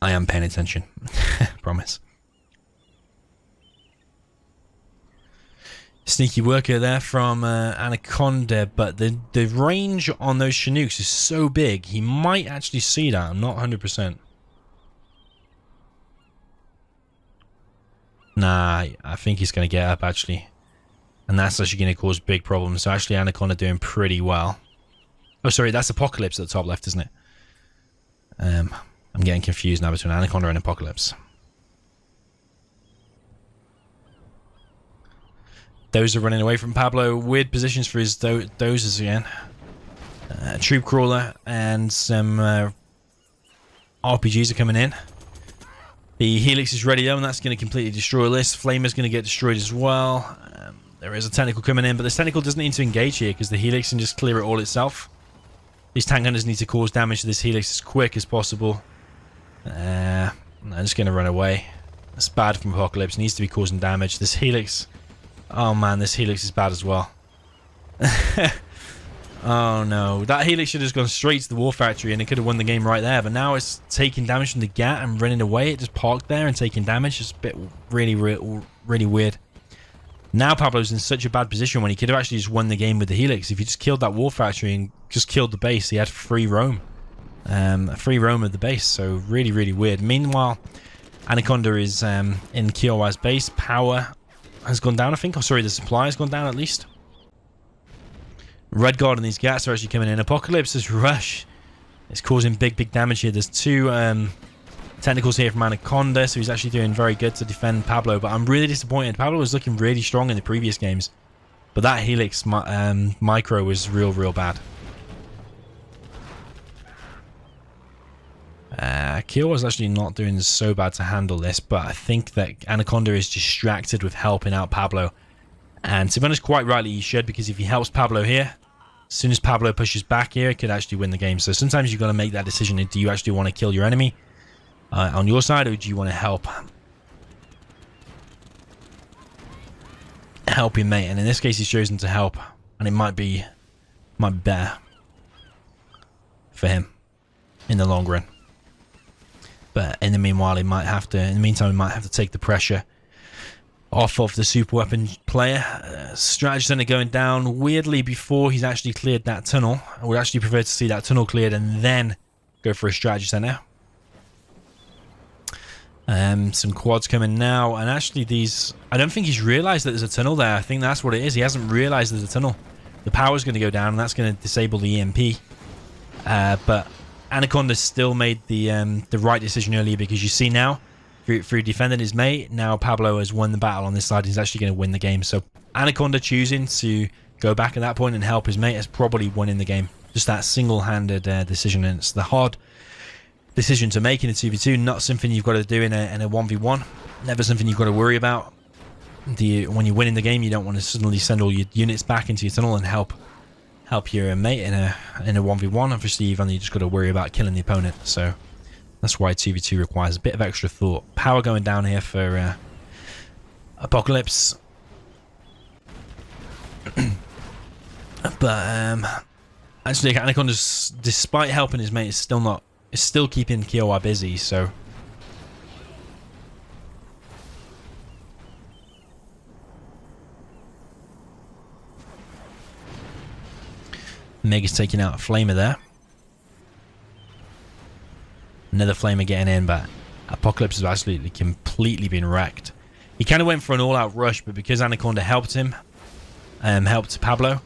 I am paying attention. Promise. Sneaky worker there from Anaconda, but the range on those Chinooks is so big, he might actually see that. I'm not 100%. Nah, I think he's going to get up, actually. And that's actually going to cause big problems. So actually, Anaconda doing pretty well. Oh, sorry, that's Apocalypse at the top left, isn't it? I'm getting confused now between Anaconda and Apocalypse. Those are running away from Pablo. Weird positions for his dozers again. Troop Crawler and some RPGs are coming in. The Helix is ready though, and that's going to completely destroy this. Flamer's going to get destroyed as well. There is a Tentacle coming in, but this Tentacle doesn't need to engage here because the Helix can just clear it all itself. These tank hunters need to cause damage to this Helix as quick as possible. I'm just going to run away. That's bad from Apocalypse. It needs to be causing damage. This Helix... Oh man, this Helix is bad as well. Oh no, that Helix should have just gone straight to the War Factory and it could have won the game right there, but now it's taking damage from the GAT and running away. It just parked there and taking damage. It's a bit really weird. Now Pablo's in such a bad position when he could have actually just won the game with the Helix. If he just killed that War Factory and just killed the base, he had free roam. Free roam of the base, so really weird. Meanwhile, Anaconda is in KEELWA's base. Power has gone down, I think. Oh, sorry, the supply has gone down at least. Red Guard and these GATs are actually coming in. Apocalypse's rush is causing big damage here. There's two tentacles here from Anaconda, so he's actually doing very good to defend Pablo, but I'm really disappointed. Pablo was looking really strong in the previous games, but that Helix micro was real bad. KEELWA's actually not doing so bad to handle this, but I think that Anaconda is distracted with helping out Pablo. And to be honest, quite rightly he should, because if he helps Pablo here, as soon as Pablo pushes back here, it could actually win the game. So sometimes you've got to make that decision. Do you actually want to kill your enemy on your side, or do you want to help your mate? And in this case, he's chosen to help, and it might be better for him in the long run. But in the meanwhile, in the meantime, he might have to take the pressure off of the super weapon player. Strategy center going down weirdly before he's actually cleared that tunnel. I would actually prefer to see that tunnel cleared and then go for a strategy center. Some quads coming now, and actually these, I don't think he's realized that there's a tunnel there. I think that's what it is. He hasn't realized there's a tunnel. The power's going to go down, and that's going to disable the EMP. But Anaconda still made the right decision earlier, because you see now, through defending his mate, now Pablo has won the battle on this side. He's actually going to win the game. So Anaconda choosing to go back at that point and help his mate has probably won in the game. Just that single-handed decision, and it's the hard decision to make in a 2v2, not something you've got to do in a 1v1. Never something you've got to worry about. When you're winning the game, you don't want to suddenly send all your units back into your tunnel and help your mate in a 1v1. Obviously, you've only just got to worry about killing the opponent. So that's why 2v2 requires a bit of extra thought. Power going down here for Apocalypse. But actually, Anaconda's, despite helping his mate, is still keeping KEELWA busy. So Meg is taking out a Flamer there. Another Flamer getting in, but Apocalypse has absolutely completely been wrecked. He kind of went for an all-out rush, but because Anaconda helped him, helped Pablo,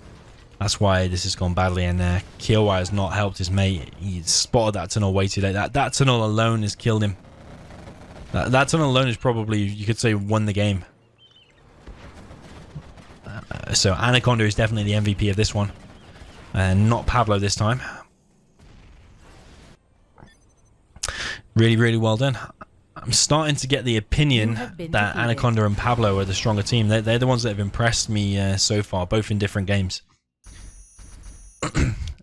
that's why this has gone badly. And KEELWA has not helped his mate. He spotted that tunnel way too late. That tunnel alone has killed him. That tunnel alone has probably, you could say, won the game. So Anaconda is definitely the MVP of this one. Not Pablo this time. Really well done. I'm starting to get the opinion that Anaconda and Pablo are the stronger team. They're the ones that have impressed me so far, both in different games.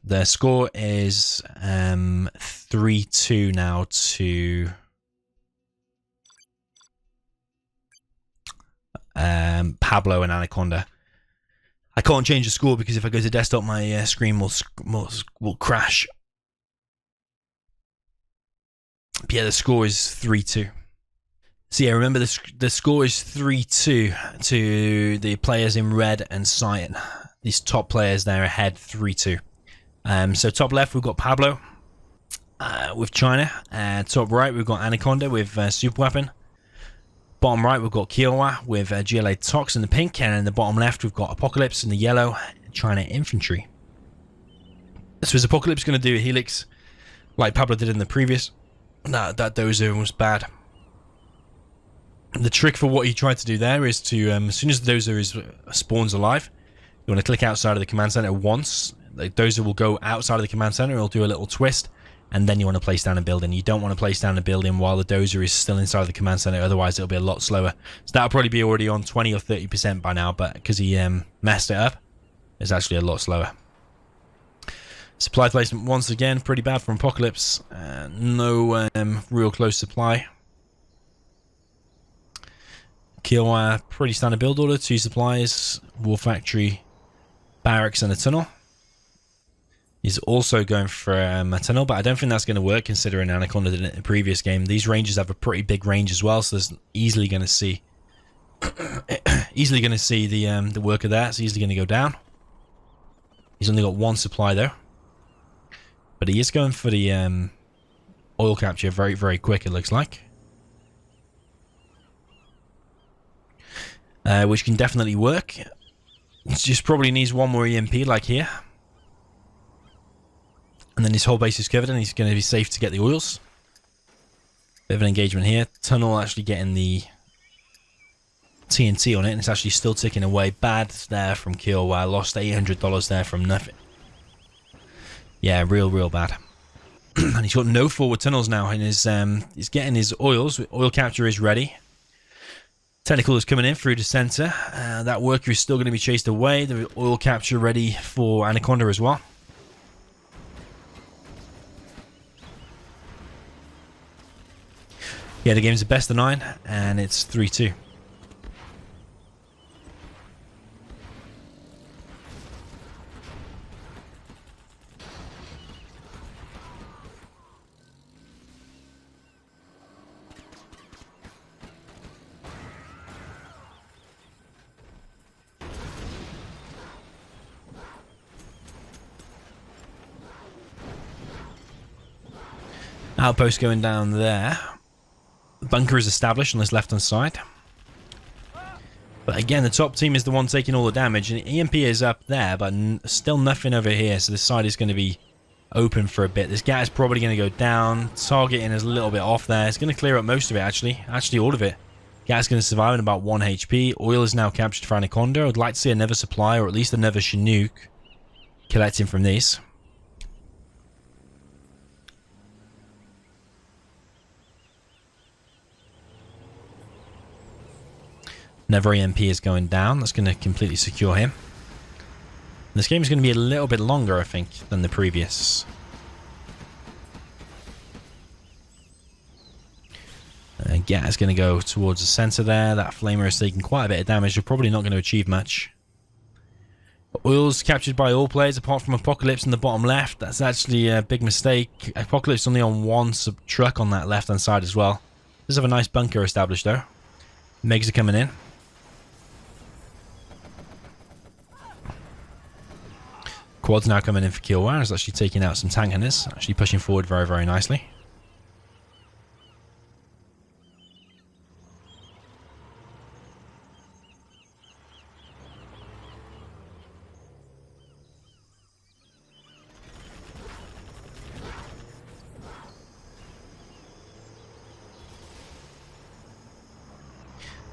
Their score is 3-2 now to Pablo and Anaconda. I can't change the score because if I go to desktop, my screen will crash. But yeah, the score is 3-2. So yeah, remember the score is 3-2 to the players in red and cyan. These top players there ahead 3-2. So top left we've got Pablo with China. Top right we've got Anaconda with super weapon. Bottom right we've got KEELWA with GLA Tox in the pink, and in the bottom left we've got Apocalypse in the yellow, China infantry. So is Apocalypse going to do a helix like Pablo did in the previous? No, that dozer was bad. The trick for what he tried to do there is to, as soon as the dozer spawns alive, you want to click outside of the command center once. The dozer will go outside of the command center, it'll do a little twist, and then you want to place down a building. You don't want to place down a building while the dozer is still inside of the command center, otherwise it'll be a lot slower. So that'll probably be already on 20 or 30% by now, but because he messed it up, it's actually a lot slower. Supply placement once again, pretty bad from Apocalypse. No real close supply. KEELWA, pretty standard build order, 2 supplies, war factory, barracks and a tunnel. He's also going for a tunnel, but I don't think that's going to work considering Anaconda did it in the previous game. These ranges have a pretty big range as well, so there's easily going to see the worker there. It's easily going to go down. He's only got 1 supply though, but he is going for the oil capture very, very quick, it looks like. Which can definitely work. It just probably needs 1 more EMP like here. And then his whole base is covered and he's going to be safe to get the oils. Bit of an engagement here. Tunnel actually getting the TNT on it, and it's actually still ticking away. Bad there from KEELWA. Lost $800 there from nothing. Yeah, real bad. And he's got no forward tunnels now, and he's getting his oils. Oil capture is ready. Technical is coming in through the center. That worker is still going to be chased away. The oil capture ready for Anaconda as well. Yeah, the game's a best of 9, and it's 3-2. Outpost going down there. Bunker is established on this left-hand side. But again, the top team is the one taking all the damage. And EMP is up there, but still nothing over here. So this side is going to be open for a bit. This gat is probably going to go down. Targeting is a little bit off there. It's going to clear up most of it, actually. Actually, all of it. Gat's going to survive in about 1 HP. Oil is now captured for Anaconda. I would like to see another supply, or at least another Chinook collecting from these. Another EMP is going down. That's going to completely secure him. This game is going to be a little bit longer, I think, than the previous. Gat is going to go towards the center there. That flamer is taking quite a bit of damage. You're probably not going to achieve much. Oil's captured by all players apart from Apocalypse in the bottom left. That's actually a big mistake. Apocalypse only on 1 truck on that left-hand side as well. Does have a nice bunker established, though. Megs are coming in. Quad's now coming in for KEELWA. Is actually taking out some tank hunters. Actually pushing forward very, very nicely.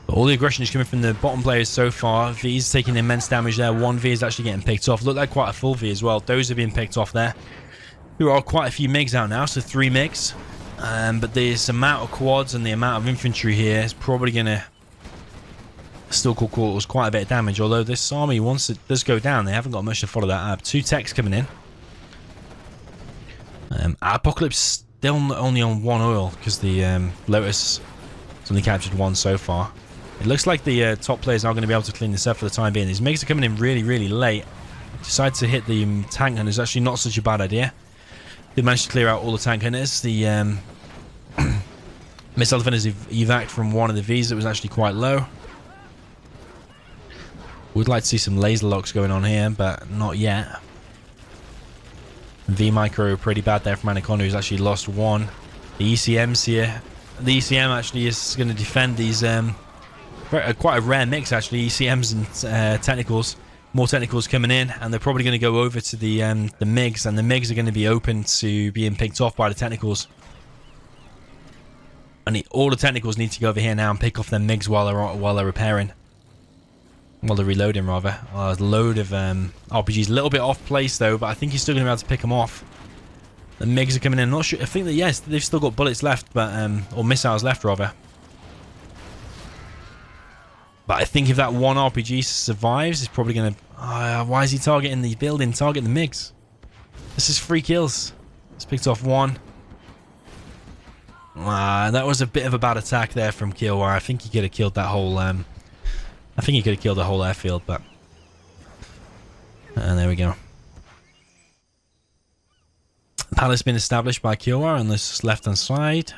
All the aggression is coming from the bottom players so far. V's taking immense damage there. 1 V is actually getting picked off. Looked like quite a full V as well. Those are being picked off there. There are quite a few MiGs out now, so 3 MiGs. But this amount of quads and the amount of infantry here is probably going to still cause quite a bit of damage. Although this army, once it does go down, they haven't got much to follow that up. 2 techs coming in. Apocalypse still only on 1 oil because the Lotus has only captured 1 so far. It looks like the top players are going to be able to clean this up for the time being. These MiGs are coming in really, really late. Decide to hit the tank hunters. Actually not such a bad idea. They managed to clear out all the tank hunters. The missile defenders evac from one of the Vs that was actually quite low. Would like to see some laser locks going on here, but not yet. V micro pretty bad there from Anaconda, who's actually lost one. The ECM's here. The ECM actually is going to defend these quite a rare mix actually, ECMs and technicals. More technicals coming in, and they're probably going to go over to the MiGs, and the MiGs are going to be open to being picked off by the technicals. And all the technicals need to go over here now and pick off their MiGs while they're repairing. While they're reloading, rather. Oh, there's a load of RPGs. A little bit off place, though, but I think he's still going to be able to pick them off. The MiGs are coming in. I'm not sure. I think that, yes, they've still got bullets left, but or missiles left, rather. But I think if that one RPG survives, he's probably going to... why is he targeting the building? Target the MiGs. This is 3 kills. He's picked off 1. That was a bit of a bad attack there from KEELWA. I think he could have killed that whole... I think he could have killed the whole airfield, but... And there we go. Palace been established by KEELWA on this left-hand side.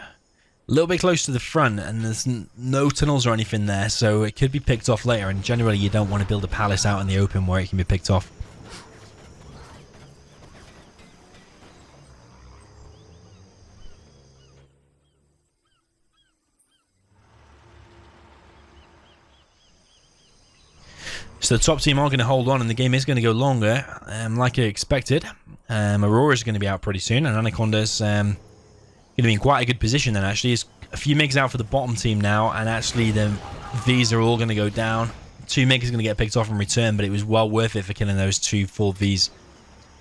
A little bit close to the front, and there's no tunnels or anything there, so it could be picked off later, and generally you don't want to build a palace out in the open where it can be picked off. So the top team are going to hold on, and the game is going to go longer, like I expected. Aurora's going to be out pretty soon, and Anaconda's going to be in quite a good position then, actually. There's a few MiGs out for the bottom team now, and actually the Vs are all going to go down. 2 MiGs are going to get picked off in return, but it was well worth it for killing those 2 full Vs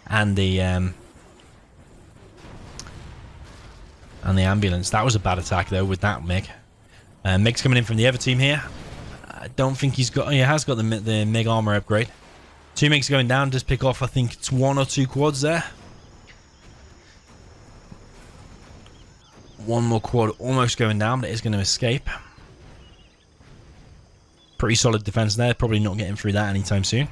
and the ambulance. That was a bad attack, though, with that MiG. MiG's coming in from the other team here. I don't think he's got... He has got the MiG armor upgrade. 2 MiGs going down. Just pick off, I think, it's 1 or 2 quads there. 1 more quad almost going down, but it is going to escape. Pretty solid defense there. Probably not getting through that anytime soon.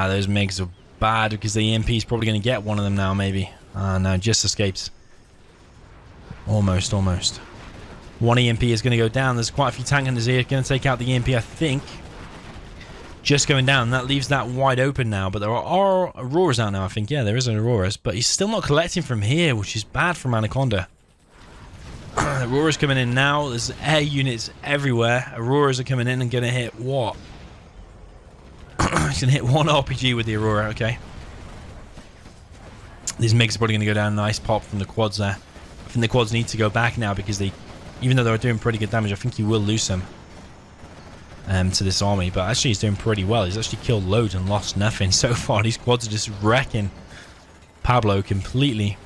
Those MiGs are bad because the EMP is probably going to get one of them now, maybe. No, just escapes. Almost. 1 EMP is going to go down. There's quite a few tank hunters here. Going to take out the EMP, I think. Just going down. That leaves that wide open now. But there are Auroras out now, I think. Yeah, there is an Auroras. But he's still not collecting from here, which is bad from Anaconda. Aurora's coming in now. There's air units everywhere. Auroras are coming in and going to hit what? He's going to hit 1 RPG with the Aurora, okay. These MiGs are probably going to go down. Nice pop from the quads there. I think the quads need to go back now because they, even though they're doing pretty good damage, I think he will lose some to this army. But actually he's doing pretty well. He's actually killed loads and lost nothing so far. These quads are just wrecking Pablo completely.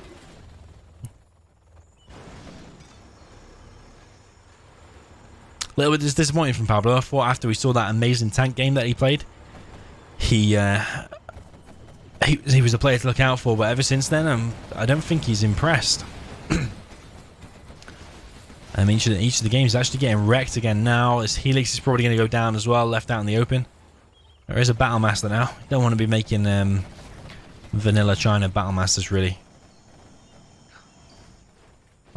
A little bit disappointing from Pablo. I thought after we saw that amazing tank game that he played, he was a player to look out for, but ever since then, I don't think he's impressed. I mean, each of the games is actually getting wrecked again now. His Helix is probably going to go down as well, left out in the open. There is a Battle Master now. You don't want to be making vanilla China Battle Masters, really.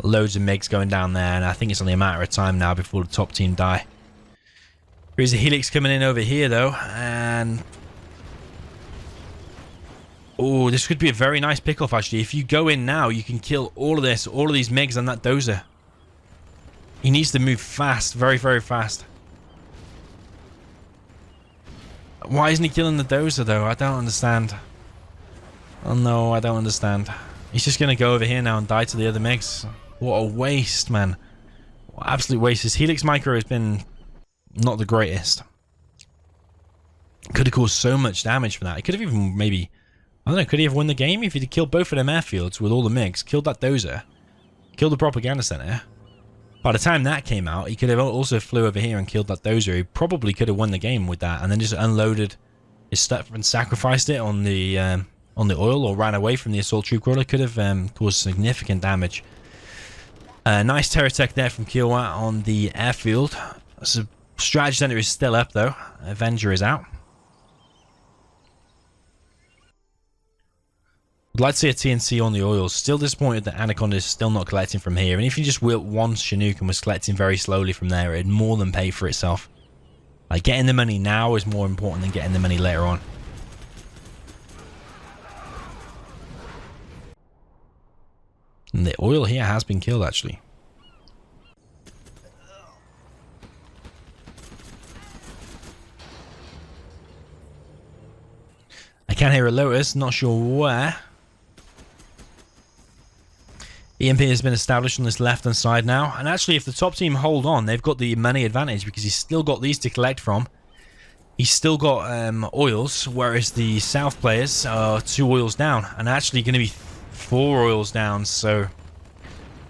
Loads of MiGs going down there, and I think it's only a matter of time now before the top team die. There's a Helix coming in over here, though, and... Oh, this could be a very nice pick-off, actually. If you go in now, you can kill all of this, all of these MiGs and that dozer. He needs to move fast, very, very fast. Why isn't he killing the dozer, though? I don't understand. Oh, no, I don't understand. He's just going to go over here now and die to the other MiGs. What a waste, man. What absolute waste. His Helix Micro has been not the greatest. Could have caused so much damage for that. It could have even maybe I don't know, could he have won the game if he'd killed both of them airfields with all the MiGs, killed that dozer, killed the propaganda center? By the time that came out, he could have also flew over here and killed that dozer. He probably could have won the game with that, and then just unloaded his stuff and sacrificed it on the oil, or ran away from the assault troop crawler. Could have caused significant damage. Nice terror tech there from KEELWA on the airfield. So strategy center is still up though. Avenger is out. Would like to see a TNC on the oils. Still disappointed that Anaconda is still not collecting from here. And if you just wilt one Chinook and was collecting very slowly from there, it'd more than pay for itself. Like, getting the money now is more important than getting the money later on. And the oil here has been killed, actually. I can hear a Lotus, not sure where. EMP has been established on this left-hand side now. And actually, if the top team hold on, they've got the money advantage because he's still got these to collect from. He's still got oils, whereas the south players are 2 oils down. And actually going to be 4 oils down, so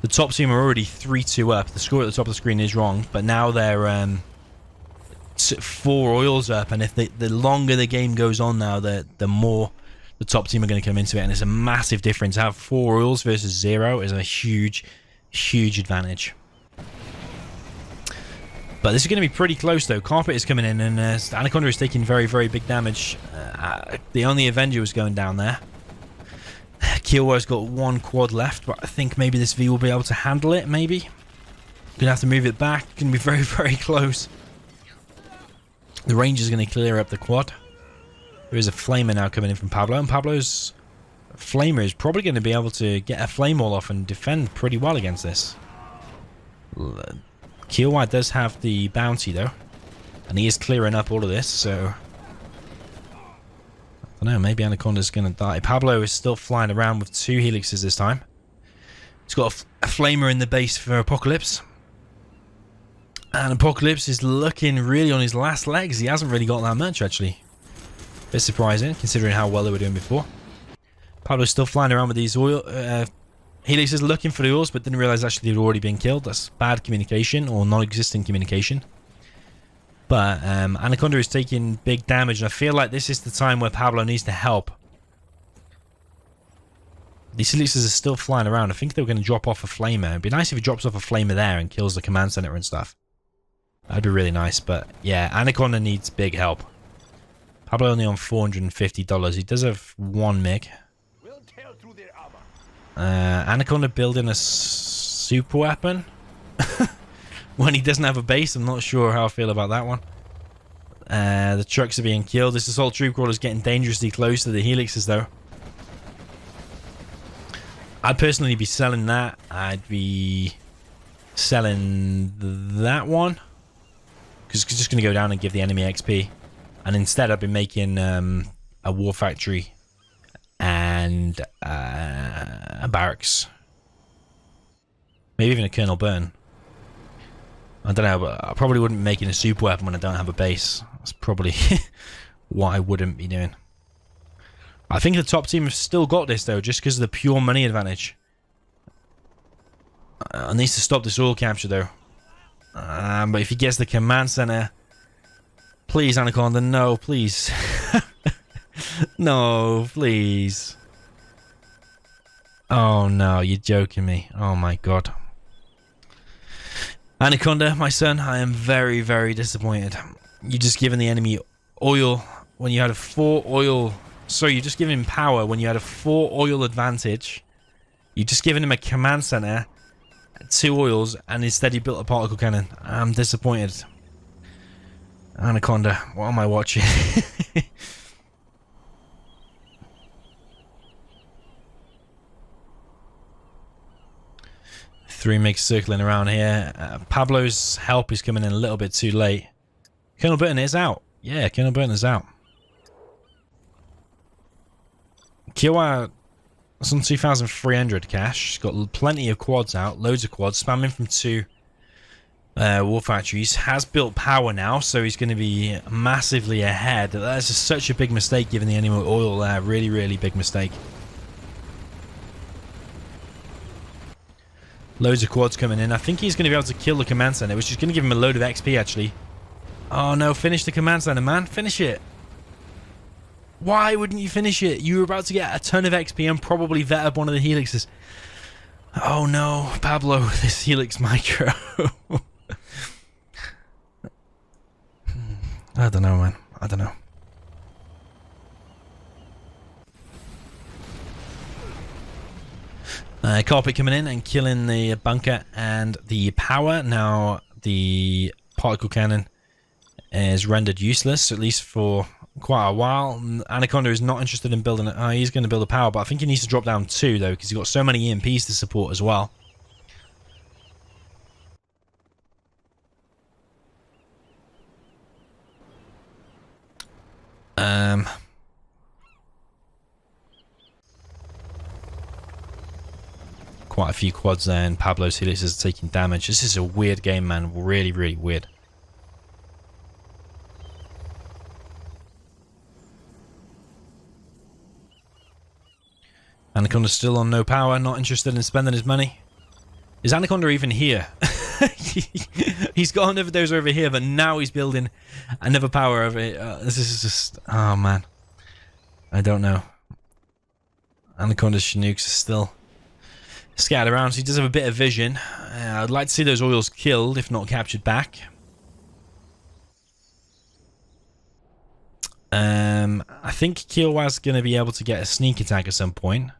the top team are already 3-2 up. The score at the top of the screen is wrong, but now they're 4 oils up. And if the longer the game goes on now, the more the top team are going to come into it, and it's a massive difference. To have 4 oils versus 0 is a huge, huge advantage. But this is going to be pretty close, though. Carpet is coming in, and Anaconda is taking very, very big damage. The only Avenger was going down there. KEELWA's got 1 quad left, but I think maybe this V will be able to handle it, maybe. Gonna have to move it back. Gonna be very, very close. The Ranger's going to clear up the quad. There is a Flamer now coming in from Pablo, and Pablo's Flamer is probably going to be able to get a Flame Wall off and defend pretty well against this. KEELWA does have the bounty, though, and he is clearing up all of this, so I don't know, maybe Anaconda's going to die. Pablo is still flying around with 2 Helixes this time. He's got a Flamer in the base for Apocalypse. And Apocalypse is looking really on his last legs. He hasn't really got that much, actually. Bit surprising, considering how well they were doing before. Pablo's still flying around with these oil Helixes, looking for the oils, but didn't realize actually they'd already been killed. That's bad communication, or non-existent communication. But Anaconda is taking big damage, and I feel like this is the time where Pablo needs to help. These Helixes are still flying around. I think they were going to drop off a Flamer. It'd be nice if he drops off a Flamer there and kills the command center and stuff. That'd be really nice, but yeah, Anaconda needs big help. Pablo only on $450. He does have 1 MiG. Anaconda building a super weapon when he doesn't have a base. I'm not sure how I feel about that one. The trucks are being killed. This assault troop crawler is getting dangerously close to the Helixes, though. I'd personally be selling that. I'd be selling that one, because it's just going to go down and give the enemy XP. And instead, I've been making a war factory and a barracks. Maybe even a Colonel Burn. I don't know, but I probably wouldn't be making a super weapon when I don't have a base. That's probably what I wouldn't be doing. I think the top team have still got this, though, just because of the pure money advantage. I needs to stop this oil capture, though. But if he gets the command center... Please, Anaconda, no, please. No, please. Oh, no, you're joking me. Oh, my God. Anaconda, my son, I am very, very disappointed. You just given the enemy oil when you had a 4 oil... Sorry, you just given him power when you had a 4 oil advantage. You just given him a command center, 2 oils, and instead he built a particle cannon. I'm disappointed. Anaconda, what am I watching? 3 MiGs circling around here. Pablo's help is coming in a little bit too late. Colonel Burton is out. Yeah, Colonel Burton is out. KEELWA is on 2,300 cash. He's got plenty of quads out. Loads of quads. Spamming from 2 War Factories. Has built power now, so he's going to be massively ahead. That's just such a big mistake giving the enemy oil there. Really, really big mistake. Loads of quads coming in. I think he's going to be able to kill the command center, which is going to give him a load of XP, actually. Oh, no. Finish the command center, man. Finish it. Why wouldn't you finish it? You were about to get a ton of XP and probably vet up one of the helixes. Oh, no. Pablo, this helix micro. I don't know, man. I don't know. Carpet coming in and killing the bunker and the power. Now the particle cannon is rendered useless, at least for quite a while. Anaconda is not interested in building it. He's going to build a power, but I think he needs to drop down 2 though, because he's got so many EMPs to support as well. Quite a few quads there, and Pablo's helix is taking damage. This is a weird game, man. Really, really weird. Anaconda's still on no power, not interested in spending his money. Is Anaconda even here? He's got another dozer over here, but now he's building another power over here. This is just... Oh, man. I don't know. Anaconda's Chinooks are still scattered around, so he does have a bit of vision. I'd like to see those oils killed, if not captured back. I think KEELWA's going to be able to get a sneak attack at some point.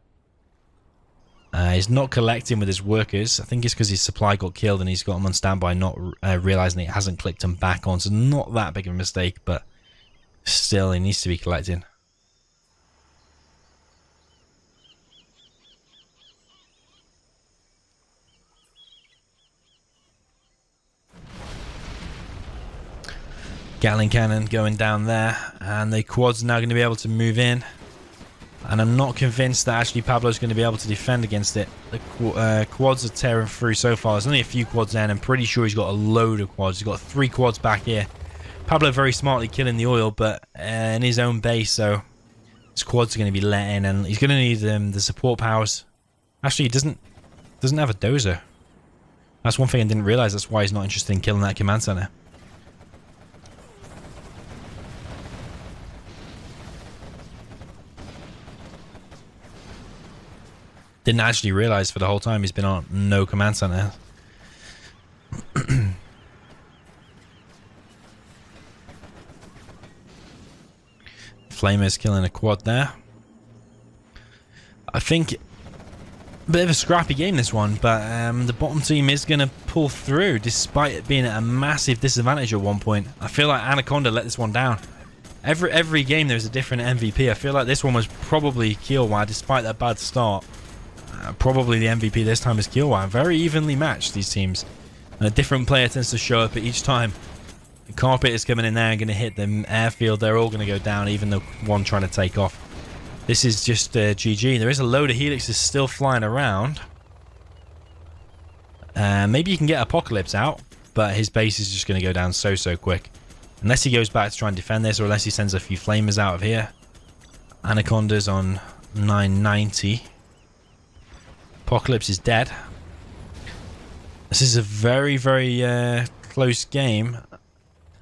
He's not collecting with his workers. I think it's because his supply got killed and he's got him on standby, not realizing it hasn't clicked him back on. So not that big of a mistake, but still, he needs to be collecting. Gatling cannon going down there, and the quad's now going to be able to move in. And I'm not convinced that actually Pablo's going to be able to defend against it. The quads are tearing through so far. There's only a few quads there, and I'm pretty sure he's got a load of quads. He's got 3 quads back here. Pablo very smartly killing the oil, but in his own base, so his quads are going to be let in, and he's going to need the support powers. Actually, he doesn't have a dozer. That's one thing I didn't realize. That's why he's not interested in killing that command center. Didn't actually realize for the whole time he's been on no command center. Flamer's killing a quad there. I think a bit of a scrappy game this one, but the bottom team is going to pull through despite it being at a massive disadvantage at one point. I feel like Anaconda let this one down. Every game there's a different MVP. I feel like this one was probably KEELWA despite that bad start. Probably the MVP this time is KEELWA. Very evenly matched, these teams. And a different player tends to show up at each time. The Carpet is coming in there and going to hit the airfield. They're all going to go down, even the one trying to take off. This is just GG. There is a load of helixes still flying around. Maybe you can get Apocalypse out, but his base is just going to go down so quick. Unless he goes back to try and defend this, or unless he sends a few flamers out of here. Anaconda's on 990. Apocalypse is dead. This is a very close game.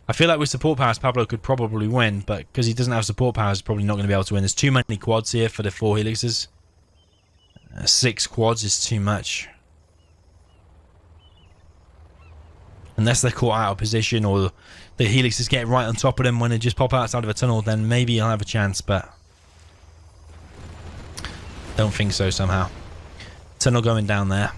I feel like with support powers, Pablo could probably win, but because he doesn't have support powers, he's probably not going to be able to win. There's too many quads here for the 4 helixes. 6 quads is too much. Unless they're caught out of position, or the helixes get right on top of them when they just pop outside of a tunnel, then maybe he'll have a chance, but don't think so somehow. Tunnel going down there.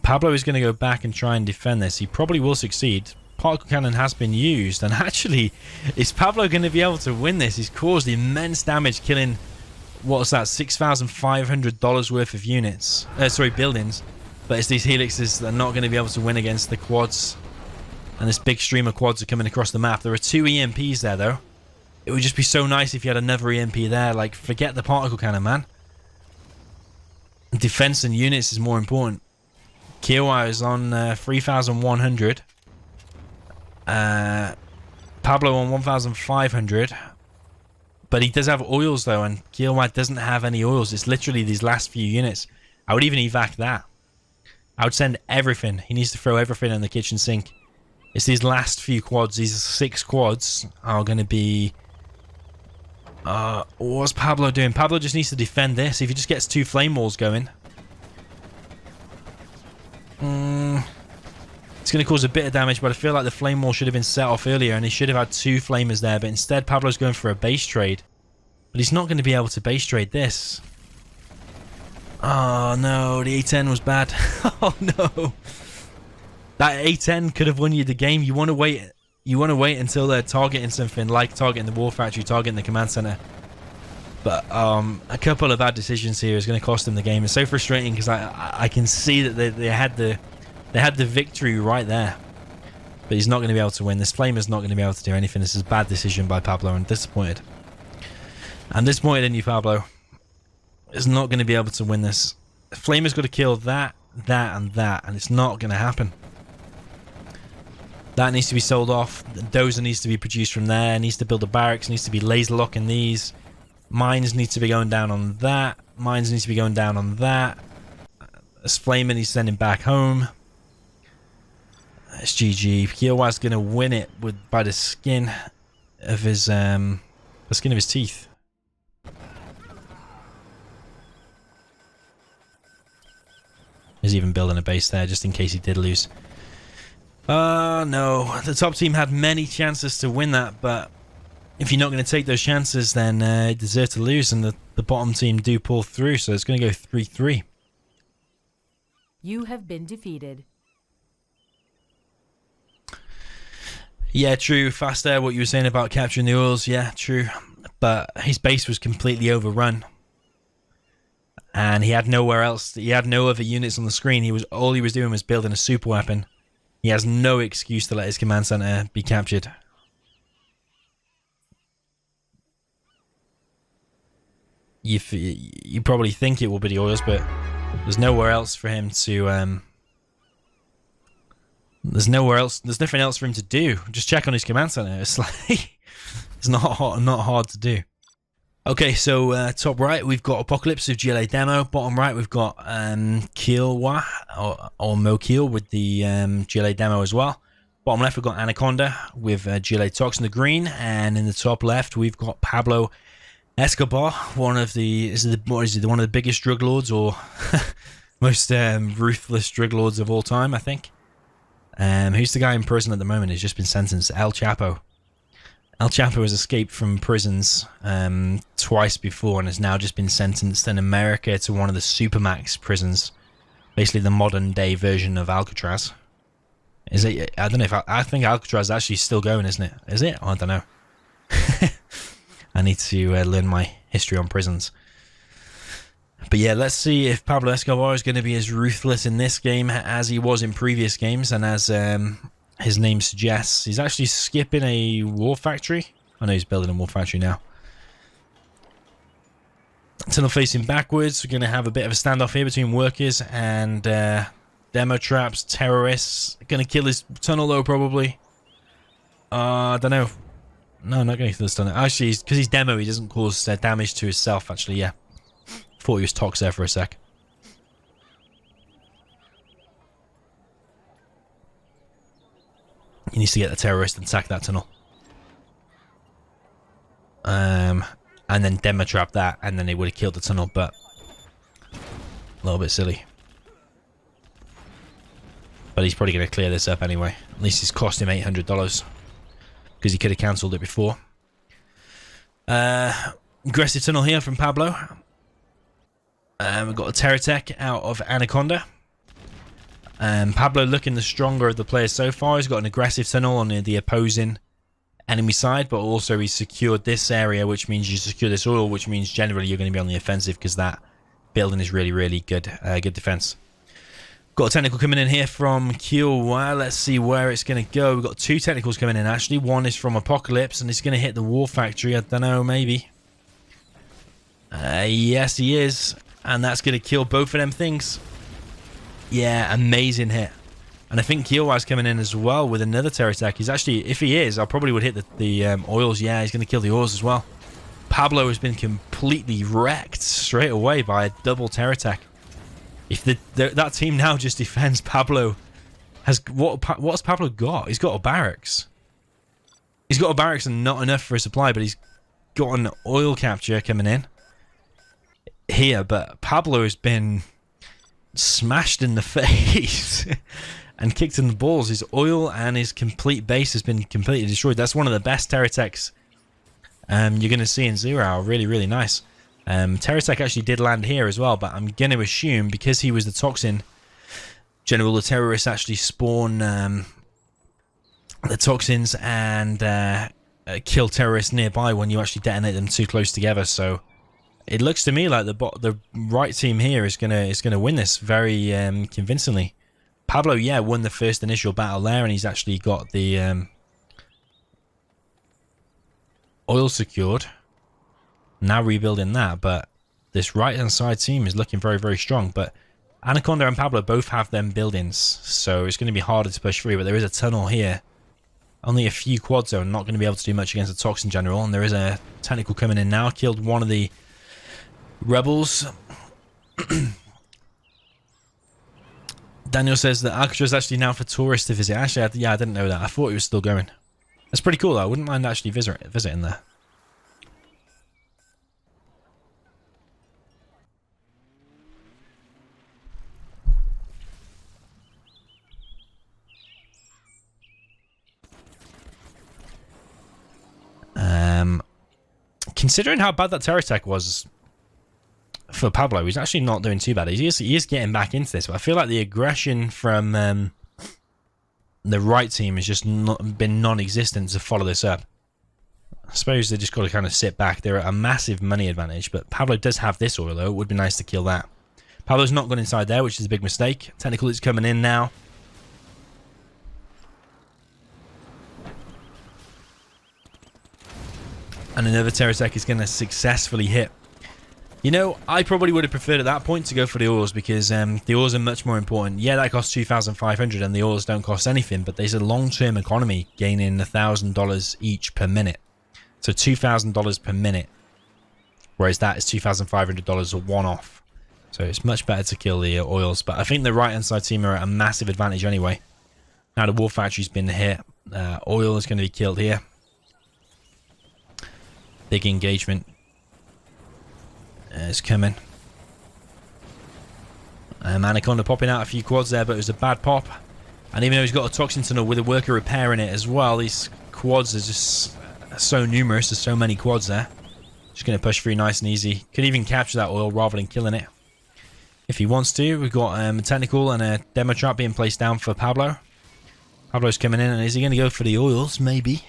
Pablo is going to go back and try and defend this. He probably will succeed. Particle cannon has been used, and actually, is Pablo going to be able to win this? He's caused immense damage, killing, what's that, $6,500 worth of units. Buildings. But it's these helixes that are not going to be able to win against the quads. And this big stream of quads are coming across the map. There are 2 EMPs there, though. It would just be so nice if you had another EMP there. Like, forget the particle cannon, man. Defense and units is more important. KEELWA is on 3,100. Pablo on 1,500. But he does have oils though, and KEELWA doesn't have any oils. It's literally these last few units. I would even evac that. I would send everything. He needs to throw everything in the kitchen sink. It's these last few quads. These 6 quads are going to be... what's Pablo doing? Pablo just needs to defend this. If he just gets 2 flame walls going... it's going to cause a bit of damage, but I feel like the flame wall should have been set off earlier, and he should have had 2 flamers there, but instead Pablo's going for a base trade. But he's not going to be able to base trade this. Oh no, the A10 was bad. Oh no. That A10 could have won you the game. You want to wait until they're targeting something, like targeting the war factory, targeting the command center. But a couple of bad decisions here is going to cost them the game. It's so frustrating because I can see that they had the victory right there. But he's not going to be able to win. This flamer's not going to be able to do anything. This is a bad decision by Pablo. I'm disappointed. I'm disappointed in you, Pablo. Is not going to be able to win this. Flamer's got to kill that, and it's not going to happen. That needs to be sold off. The dozer needs to be produced from there. Needs to build a barracks. Needs to be laser locking these. Mines need to be going down on that. Mines need to be going down on that. This flamer he's sending back home. It's GG. KEELWA's going to win it by the skin of his teeth. He's even building a base there just in case he did lose. No. The top team had many chances to win that, but if you're not going to take those chances, then you deserve to lose, and the bottom team do pull through, so it's going to go 3-3. You have been defeated. Yeah, true. Fast Air, what you were saying about capturing the oils, yeah, true. But his base was completely overrun. And he had nowhere else. He had no other units on the screen. All he was doing was building a super weapon. He has no excuse to let his command center be captured. You probably think it will be the oils, but there's nowhere else for him to. There's nothing else for him to do. Just check on his command center. It's like it's not hard to do. Okay, so top right we've got Apocalypse of GLA demo. Bottom right we've got KEELWA or Mokeel with the GLA demo as well. Bottom left we've got Anaconda with GLA Tox in the green, and in the top left we've got Pablo Escobar, one of the biggest drug lords or most ruthless drug lords of all time, I think. Who's the guy in prison at the moment? He's just been sentenced. El Chapo. El Chapo has escaped from prisons twice before and has now just been sentenced in America to one of the Supermax prisons. Basically the modern day version of Alcatraz. Is it? I don't know if I think Alcatraz is actually still going, isn't it? Is it? I don't know. I need to learn my history on prisons. But yeah, let's see if Pablo Escobar is going to be as ruthless in this game as he was in previous games, and as his name suggests, he's actually skipping a war factory. I know he's building a war factory now. Tunnel facing backwards. We're going to have a bit of a standoff here between workers and demo traps, terrorists. Going to kill his tunnel though, probably. I don't know. No, not going to kill his tunnel. Actually, because he's demo, he doesn't cause damage to himself, actually, yeah. Thought he was Tox there for a sec. He needs to get the terrorist and attack that tunnel. And then demo trap that, and then they would have killed the tunnel, but a little bit silly. But he's probably going to clear this up anyway. At least it's cost him $800 because he could have cancelled it before. Aggressive tunnel here from Pablo. We've got a Terror Tech out of Anaconda. Pablo looking the stronger of the players so far. He's got an aggressive tunnel on the opposing enemy side, but also he's secured this area, which means you secure this oil, which means generally you're going to be on the offensive because that building is really, really good. Good defense. Got a technical coming in here from KEELWA. Let's see where it's going to go. We've got 2 technicals coming in, actually. One is from Apocalypse, and it's going to hit the war factory. I don't know, maybe. Yes, he is. And that's going to kill both of them things. Yeah, amazing hit. And I think KEELWA's coming in as well with another terror attack. He's actually, if he is, I probably would hit the oils. Yeah, he's going to kill the oils as well. Pablo has been completely wrecked straight away by a double terror attack. If that team now just defends, Pablo has... What's Pablo got? He's got a barracks. He's got a barracks and not enough for a supply, but he's got an oil capture coming in here. But Pablo has been smashed in the face and kicked in the balls. His oil and his complete base has been completely destroyed. That's one of the best terror attacks you're going to see in 0 Hour. Really, really nice. Terror attack actually did land here as well, but I'm going to assume because he was the toxin general, the terrorists actually spawn the toxins and kill terrorists nearby when you actually detonate them too close together. So it looks to me like the right team here is gonna win this very convincingly. Pablo, yeah, won the first initial battle there, and he's actually got the oil secured. Now rebuilding that, but this right hand side team is looking very, very strong. But Anaconda and Pablo both have them buildings, so it's going to be harder to push through. But there is a tunnel here. Only a few quads though, not going to be able to do much against the Toxin General. And there is a technical coming in now. Killed one of the rebels. Daniel says that Alcatraz is actually now for tourists to visit. Actually, yeah, I didn't know that. I thought it was still going. That's pretty cool though. I wouldn't mind actually visiting there. Considering how bad that terror attack was for Pablo, he's actually not doing too bad. He is getting back into this, but I feel like the aggression from the right team has just been non-existent to follow this up. I suppose they just got to kind of sit back. They're at a massive money advantage, but Pablo does have this oil, though. It would be nice to kill that. Pablo's not gone inside there, which is a big mistake. Technical is coming in now. And another terror attack is going to successfully hit. You know, I probably would have preferred at that point to go for the oils because the oils are much more important. Yeah, that costs 2,500 and the oils don't cost anything, but there's a long-term economy gaining $1,000 each per minute. So $2,000 per minute. Whereas that is $2,500 a one-off. So it's much better to kill the oils. But I think the right-hand side team are at a massive advantage anyway. Now the war factory's been hit. Oil is going to be killed here. Big engagement is coming. Anaconda popping out a few quads there, but it was a bad pop. And even though he's got a toxin tunnel with a worker repair in it as well, these quads are just so numerous. There's so many quads there. Just going to push through nice and easy. Could even capture that oil rather than killing it if he wants to. We've got a technical and a demo trap being placed down for Pablo. Pablo's coming in, and is he going to go for the oils? Maybe.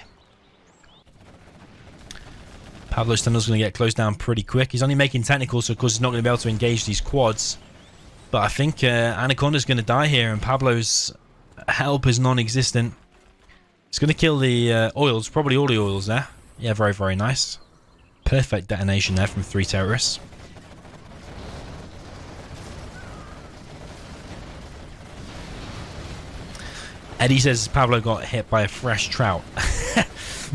Pablo's tunnel's going to get closed down pretty quick. He's only making technical, so of course he's not going to be able to engage these quads. But I think Anaconda's going to die here, and Pablo's help is non-existent. He's going to kill the oils, probably all the oils there. Yeah, very, very nice. Perfect detonation there from 3 terrorists. Eddie says Pablo got hit by a fresh trout.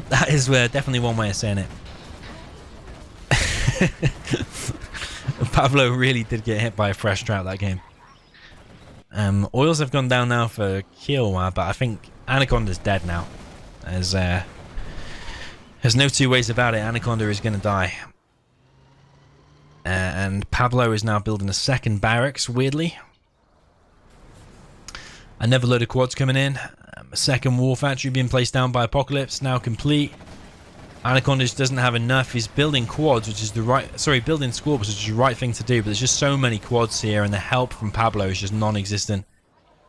That is definitely one way of saying it. Pablo really did get hit by a fresh trout that game. Oils have gone down now for KEELWA, but I think Anaconda's dead now. There's no two ways about it. Anaconda is going to die. And Pablo is now building a second barracks, weirdly. Another load of quads coming in. A second war factory being placed down by Apocalypse, now complete. Anaconda just doesn't have enough. He's building quads, which is building squads, which is the right thing to do, but there's just so many quads here, and the help from Pablo is just non-existent.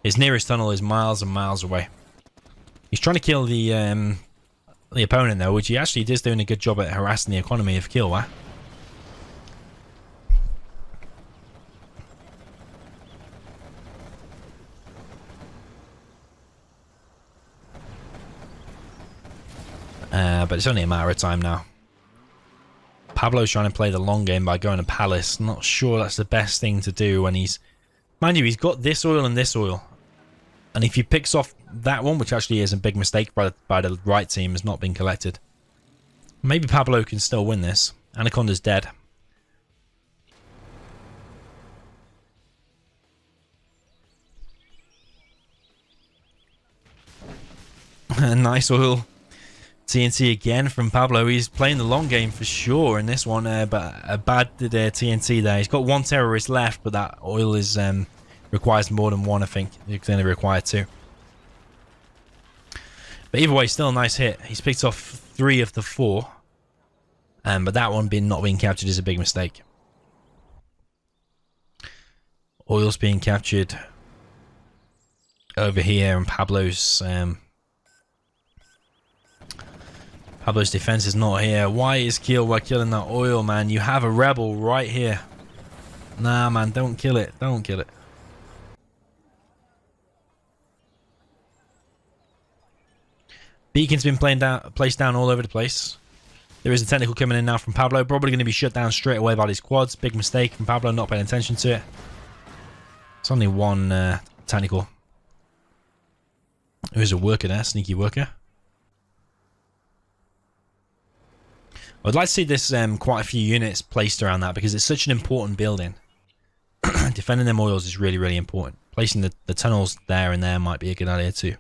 His nearest tunnel is miles and miles away. He's trying to kill the opponent, though, which he actually is doing a good job at harassing the economy of KEELWA. But it's only a matter of time now. Pablo's trying to play the long game by going to Palace. Not sure that's the best thing to do when he's... Mind you, he's got this oil and this oil. And if he picks off that one, which actually is a big mistake by the right team, has not been collected. Maybe Pablo can still win this. Anaconda's dead. Nice oil. TNT again from Pablo. He's playing the long game for sure in this one, but a bad TNT there. He's got one terrorist left, but that oil is requires more than one, I think. It's only required two. But either way, still a nice hit. He's picked off 3 of the 4. But that one not being captured is a big mistake. Oil's being captured over here, and Pablo's defense is not here. Why is KEELWA killing that oil, man? You have a rebel right here. Nah, man, don't kill it. Don't kill it. Beacon's been placed down all over the place. There is a technical coming in now from Pablo. Probably going to be shut down straight away by these quads. Big mistake from Pablo, not paying attention to it. It's only one technical. There's a worker there, sneaky worker. I'd like to see this quite a few units placed around that because it's such an important building. Defending them oils is really, really important. Placing the tunnels there and there might be a good idea too.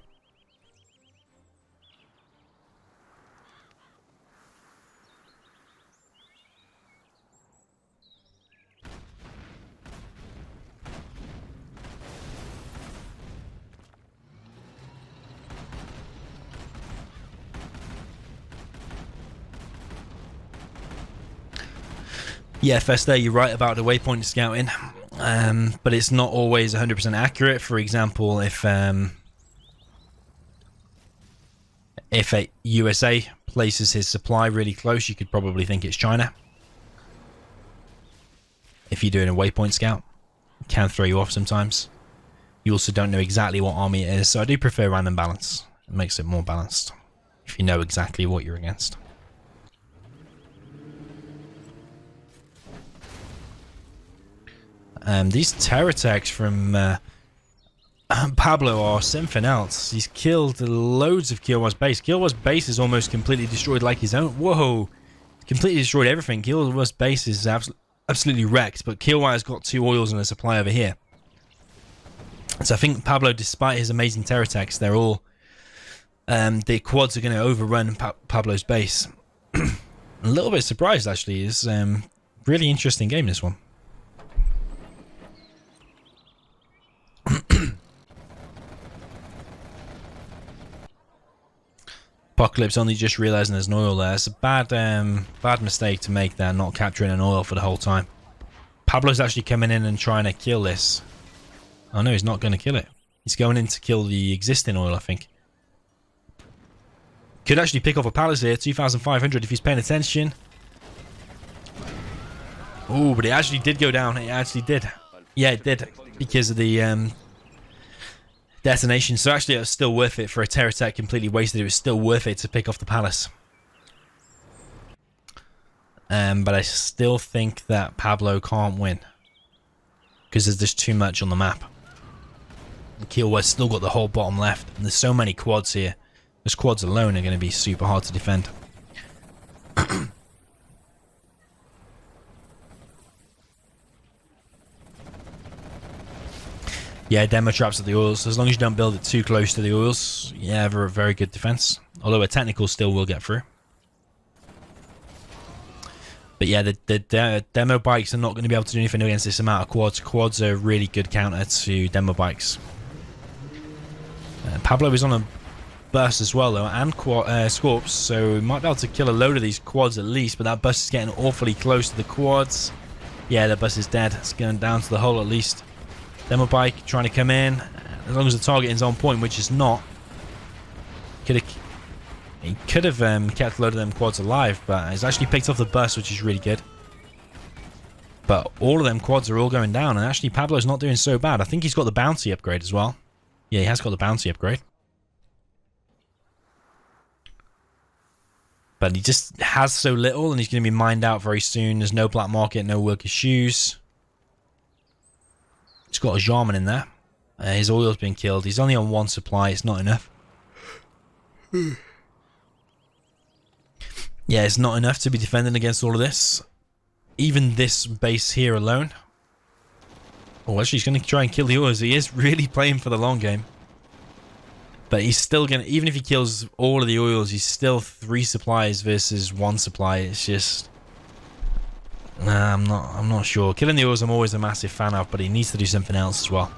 Yeah, Fester, you're right about the waypoint scouting, but it's not always 100% accurate. For example, if a USA places his supply really close, you could probably think it's China. If you're doing a waypoint scout, it can throw you off sometimes. You also don't know exactly what army it is, so I do prefer random balance. It makes it more balanced if you know exactly what you're against. These terror attacks from Pablo are something else. He's killed loads of KEELWA's base. KEELWA's base is almost completely destroyed like his own. Whoa! Completely destroyed everything. KEELWA's base is absolutely wrecked, but KEELWA has got 2 oils and a supply over here. So I think Pablo, despite his amazing terror attacks, they're all... the quads are going to overrun Pablo's base. A little bit surprised, actually. It's really interesting game, this one. Apocalypse only just realizing there's an oil there. It's a bad mistake to make there, not capturing an oil for the whole time. Pablo's actually coming in and trying to kill this. Oh no, he's not going to kill it. He's going in to kill the existing oil, I think. Could actually pick off a palace here, 2,500 if he's paying attention. Oh, but it actually did go down. It actually did. Yeah, it did. Because of the detonation. So actually it was still worth it for a terror attack completely wasted. It was still worth it to pick off the palace. But I still think that Pablo can't win. Because there's just too much on the map. KEELWA's still got the whole bottom left. And there's so many quads here. Those quads alone are going to be super hard to defend. Yeah, demo traps at the oils. As long as you don't build it too close to the oils, you have a very good defense. Although a technical still will get through. But yeah, the demo bikes are not going to be able to do anything against this amount of quads. Quads are a really good counter to demo bikes. Pablo is on a burst as well, though, and Scorps, so we might be able to kill a load of these quads at least, but that bus is getting awfully close to the quads. Yeah, the bus is dead. It's going down to the hull at least. Demo bike trying to come in. As long as the target is on point, which is not. He could have kept a load of them quads alive, but he's actually picked off the bus, which is really good. But all of them quads are all going down, and actually Pablo's not doing so bad. I think he's got the bounty upgrade as well. Yeah, he has got the bounty upgrade. But he just has so little, and he's going to be mined out very soon. There's no black market, no worker shoes. He's got a Jarman in there. His oil's been killed. He's only on 1 supply. It's not enough. Yeah, it's not enough to be defending against all of this. Even this base here alone. Oh, actually, he's going to try and kill the oils. He is really playing for the long game. But he's still going to... Even if he kills all of the oils, he's still 3 supplies versus 1 supply. It's just... Nah, I'm not sure. Killing the oils I'm always a massive fan of, but he needs to do something else as well.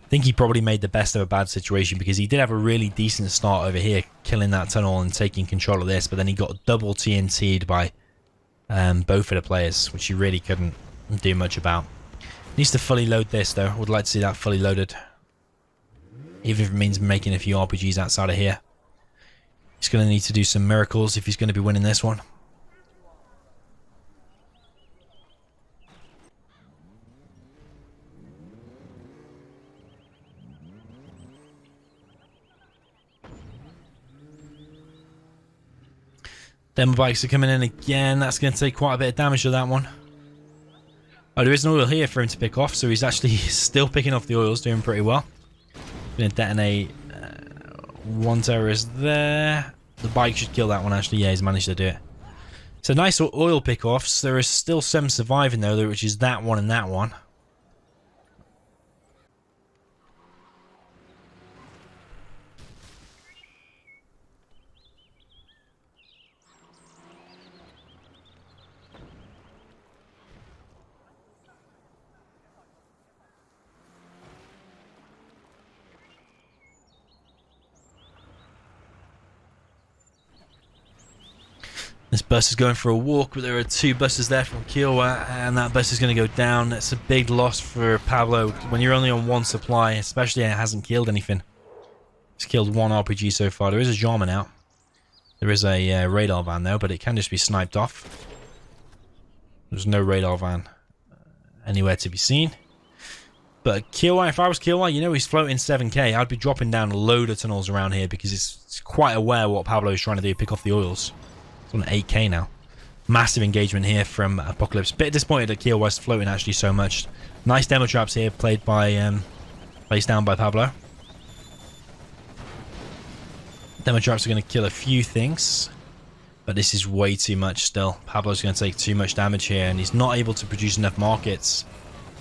I think he probably made the best of a bad situation, because he did have a really decent start over here, killing that tunnel and taking control of this, but then he got double TNT'd by both of the players, which he really couldn't do much about. Needs to fully load this though. Would like to see that fully loaded, even if it means making a few RPGs outside of here. He's going to need to do some miracles if he's going to be winning this one. Demo bikes are coming in again. That's going to take quite a bit of damage to that one. Oh, there is an oil here for him to pick off, so he's actually still picking off the oils, doing pretty well. Going to detonate. 1 terrorist there. The bike should kill that one, actually. Yeah, he's managed to do it. So nice oil pick-offs. There is still some surviving, though, which is that one and that one. This bus is going for a walk, but there are 2 buses there from KEELWA, and that bus is going to go down. It's a big loss for Pablo when you're only on 1 supply, especially it hasn't killed anything. It's killed 1 RPG so far. There is a Jarman out. There is a radar van though, but it can just be sniped off. There's no radar van anywhere to be seen. But KEELWA, if I was KEELWA, you know he's floating 7k. I'd be dropping down a load of tunnels around here, because it's quite aware what Pablo is trying to do, pick off the oils. It's on 8k now. Massive engagement here from Apocalypse. Bit disappointed that KEELWA's floating actually so much. Nice demo traps here, placed down by Pablo. Demo traps are going to kill a few things, but this is way too much still. Pablo's going to take too much damage here, and he's not able to produce enough markets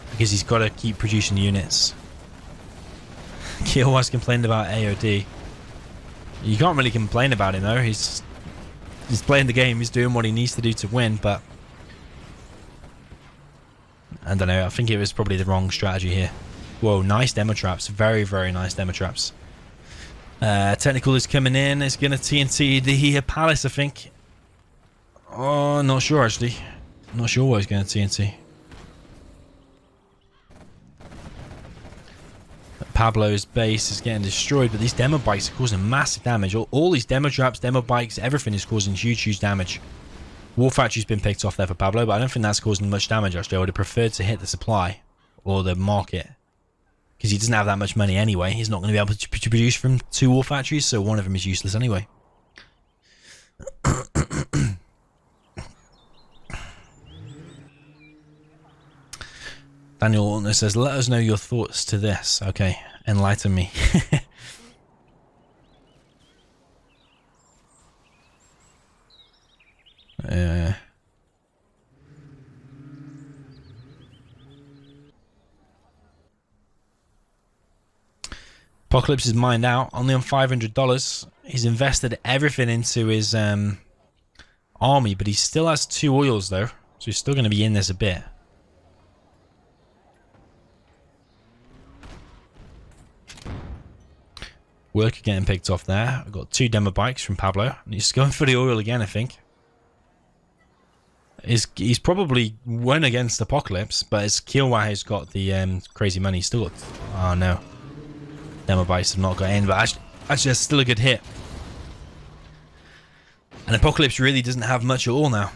because he's got to keep producing units. KEELWA's complained about AOD. You can't really complain about him though. He's playing the game, he's doing what he needs to do to win, but I don't know, I think it was probably the wrong strategy here. Whoa, nice demo traps. Very, very nice demo traps. Technical is coming in. It's going to TNT the palace, I think. Oh, not sure actually. Not sure what he's going to TNT. Pablo's base is getting destroyed, but these demo bikes are causing massive damage. All these demo traps, demo bikes, everything is causing huge, huge damage. War Factory's been picked off there for Pablo, but I don't think that's causing much damage actually. I would have preferred to hit the supply or the market, because he doesn't have that much money anyway. He's not going to be able to produce from 2 War Factories, so one of them is useless anyway. Daniel Altner says, let us know your thoughts to this. Okay, enlighten me. Apocalypse is mined out, only on $500. He's invested everything into his army, but he still has 2 oils though, so he's still going to be in this a bit. Worker getting picked off there. I've got 2 demo bikes from Pablo. And he's going for the oil again, I think. He's probably won against Apocalypse, but it's KEELWA who's got the crazy money. He's still got... Oh, no. Demo bikes have not got in, but actually that's still a good hit. And Apocalypse really doesn't have much at all now.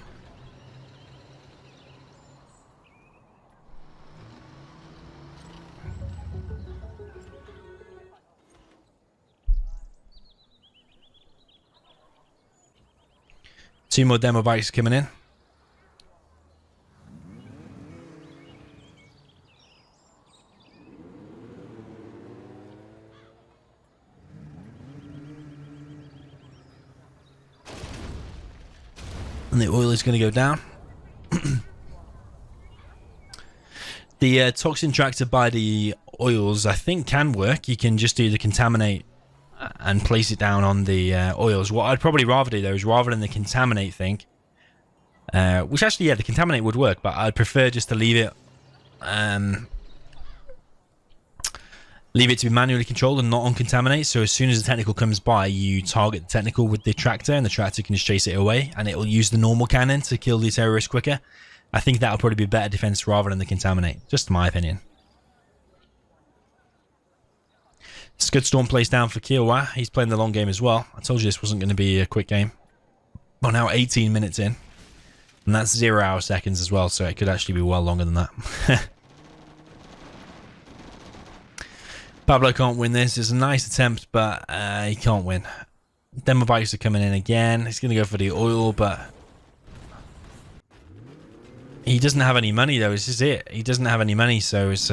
2 more demo bikes coming in. And the oil is going to go down. The toxin tractor by the oils, I think, can work. You can just do the contaminate and place it down on the oils. What I'd probably rather do, though, is rather than the contaminate thing, which actually, yeah, the contaminate would work, but I'd prefer just to leave it to be manually controlled and not on contaminate. So as soon as the technical comes by, you target the technical with the tractor, and the tractor can just chase it away, and it will use the normal cannon to kill the terrorist quicker. I think that'll probably be better defense rather than the contaminate, just my opinion. Scudstorm plays down for KEELWA. He's playing the long game as well. I told you this wasn't going to be a quick game. Well, now 18 minutes in, and that's 0 hour seconds as well, so it could actually be well longer than that. Pablo can't win this. It's a nice attempt, but he can't win. Demo bikes are coming in again. He's going to go for the oil, but he doesn't have any money, though. This is it. He doesn't have any money, so it's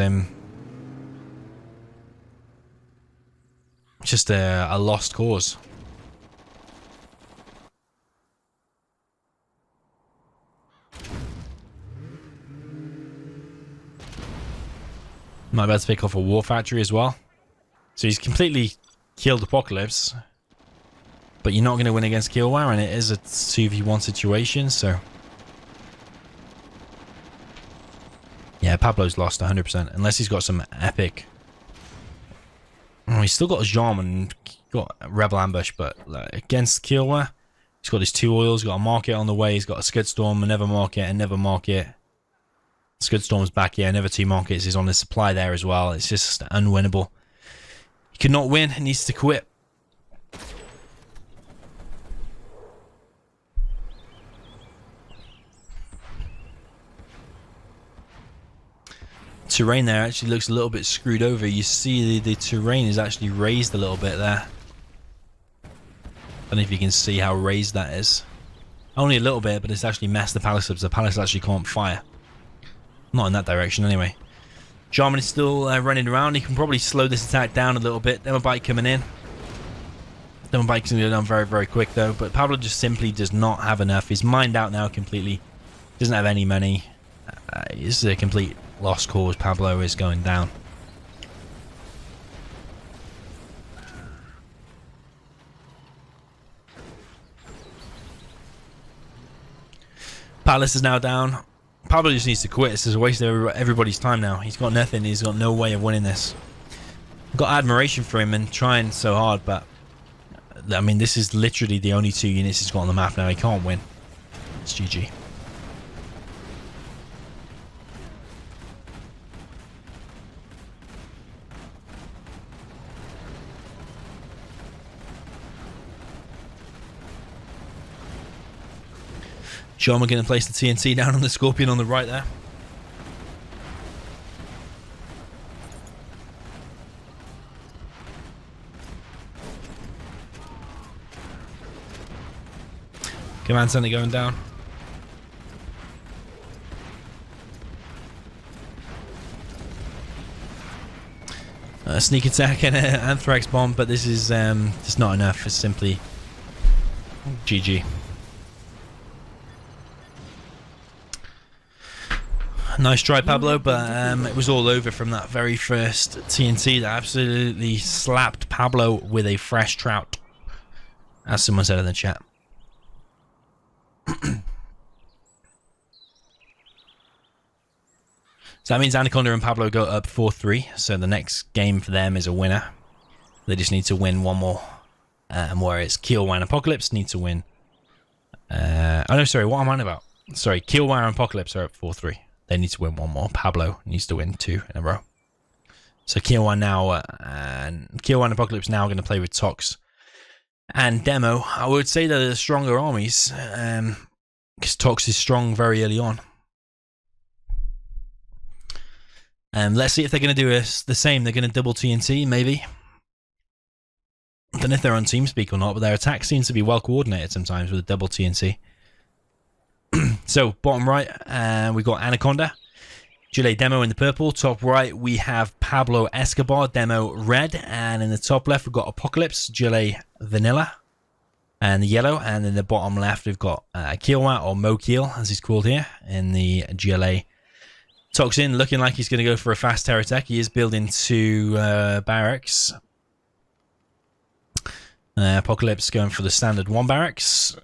just a lost cause. Might be able to pick off a war factory as well. So he's completely killed Apocalypse, but you're not going to win against KEELWA, and it is a 2v1 situation, so yeah, Pablo's lost 100%, unless he's got some epic. Oh, he's still got a Jam and got a Rebel Ambush, but against KEELWA, he's got his 2 oils, got a market on the way, he's got a Scudstorm, another market. Scudstorm's back here, another 2 markets is on his supply there as well. It's just unwinnable. He cannot win, he needs to quit. Terrain there actually looks a little bit screwed over. You see the terrain is actually raised a little bit there. I don't know if you can see how raised that is. Only a little bit, but it's actually messed the palace up, so the palace actually can't fire. Not in that direction anyway. Jarman is still running around. He can probably slow this attack down a little bit. Demo bike coming in. Demo bike's going to go down very, very quick though. But Pablo just simply does not have enough. He's mined out now completely. Doesn't have any money. It's a complete lost cause. Pablo is going down. Palace is now down. Pablo just needs to quit. This is a waste of everybody's time now. He's got nothing. He's got no way of winning this. I've got admiration for him and trying so hard, but I mean, this is literally the only 2 units he's got on the map now. He can't win. It's GG. John, we're going to place the TNT down on the Scorpion on the right there. Command center going down. A sneak attack and an anthrax bomb, but this is just not enough. It's simply GG. Nice try, Pablo, but it was all over from that very first TNT that absolutely slapped Pablo with a fresh trout, as someone said in the chat. So that means Anaconda and Pablo go up 4-3, so the next game for them is a winner. They just need to win one more, whereas KEELWA and Apocalypse need to win. Oh no, sorry, what am I on about? Sorry, KEELWA and Apocalypse are up 4-3. They need to win one more. Pablo needs to win 2 in a row. So KEELWA now, and KEELWA and Apocalypse now going to play with Tox and Demo. I would say that they're the stronger armies, because Tox is strong very early on. Let's see if they're going to do the same. They're going to double TNT, maybe. I don't know if they're on TeamSpeak or not, but their attack seems to be well coordinated sometimes with a double TNT. So bottom right, we got Anaconda, Chile demo in the purple. Top right, we have Pablo Escobar demo red, and in the top left, we've got Apocalypse, Chile vanilla, and the yellow. And in the bottom left, we've got KEELWA, or Mo Keel, as he's called here, in the GLA Toxin, looking like he's going to go for a fast terror attack. He is building 2 barracks. Apocalypse going for the standard 1 barracks.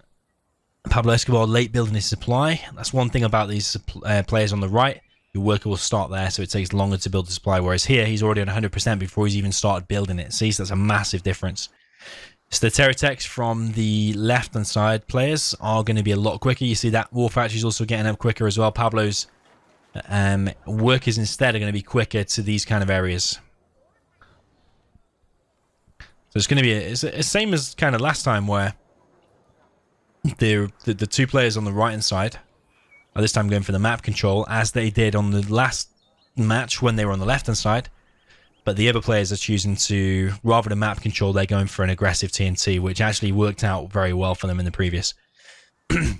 Pablo Escobar late building his supply. That's one thing about these players on the right. Your worker will start there, so it takes longer to build the supply. Whereas here, he's already at 100% before he's even started building it. See, so that's a massive difference. So the terror attacks from the left-hand side players are going to be a lot quicker. You see that War Factory is also getting up quicker as well. Pablo's workers instead are going to be quicker to these kind of areas. So it's going to be it's the same as kind of last time, where the 2 players on the right hand side are this time going for the map control, as they did on the last match when they were on the left hand side. But the other players are choosing to, rather than map control, they're going for an aggressive TNT, which actually worked out very well for them in the previous.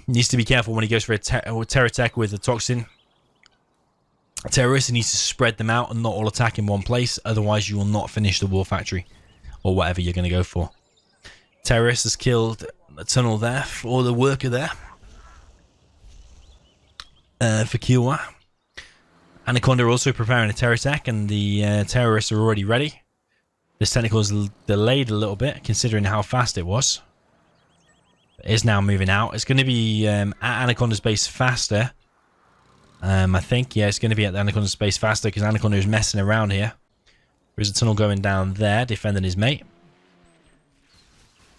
Needs to be careful when he goes for a terror attack with the toxin. Terrorists, he needs to spread them out and not all attack in one place, otherwise you will not finish the war factory or whatever you're going to go for. Terrorist has killed a tunnel there for the worker there. For KEELWA. Anaconda also preparing a terror attack, and the terrorists are already ready. This technical is delayed a little bit considering how fast it was. It is now moving out. It's going to be at Anaconda's base faster. I think, yeah, it's going to be at the Anaconda's base faster because Anaconda is messing around here. There's a tunnel going down there, defending his mate.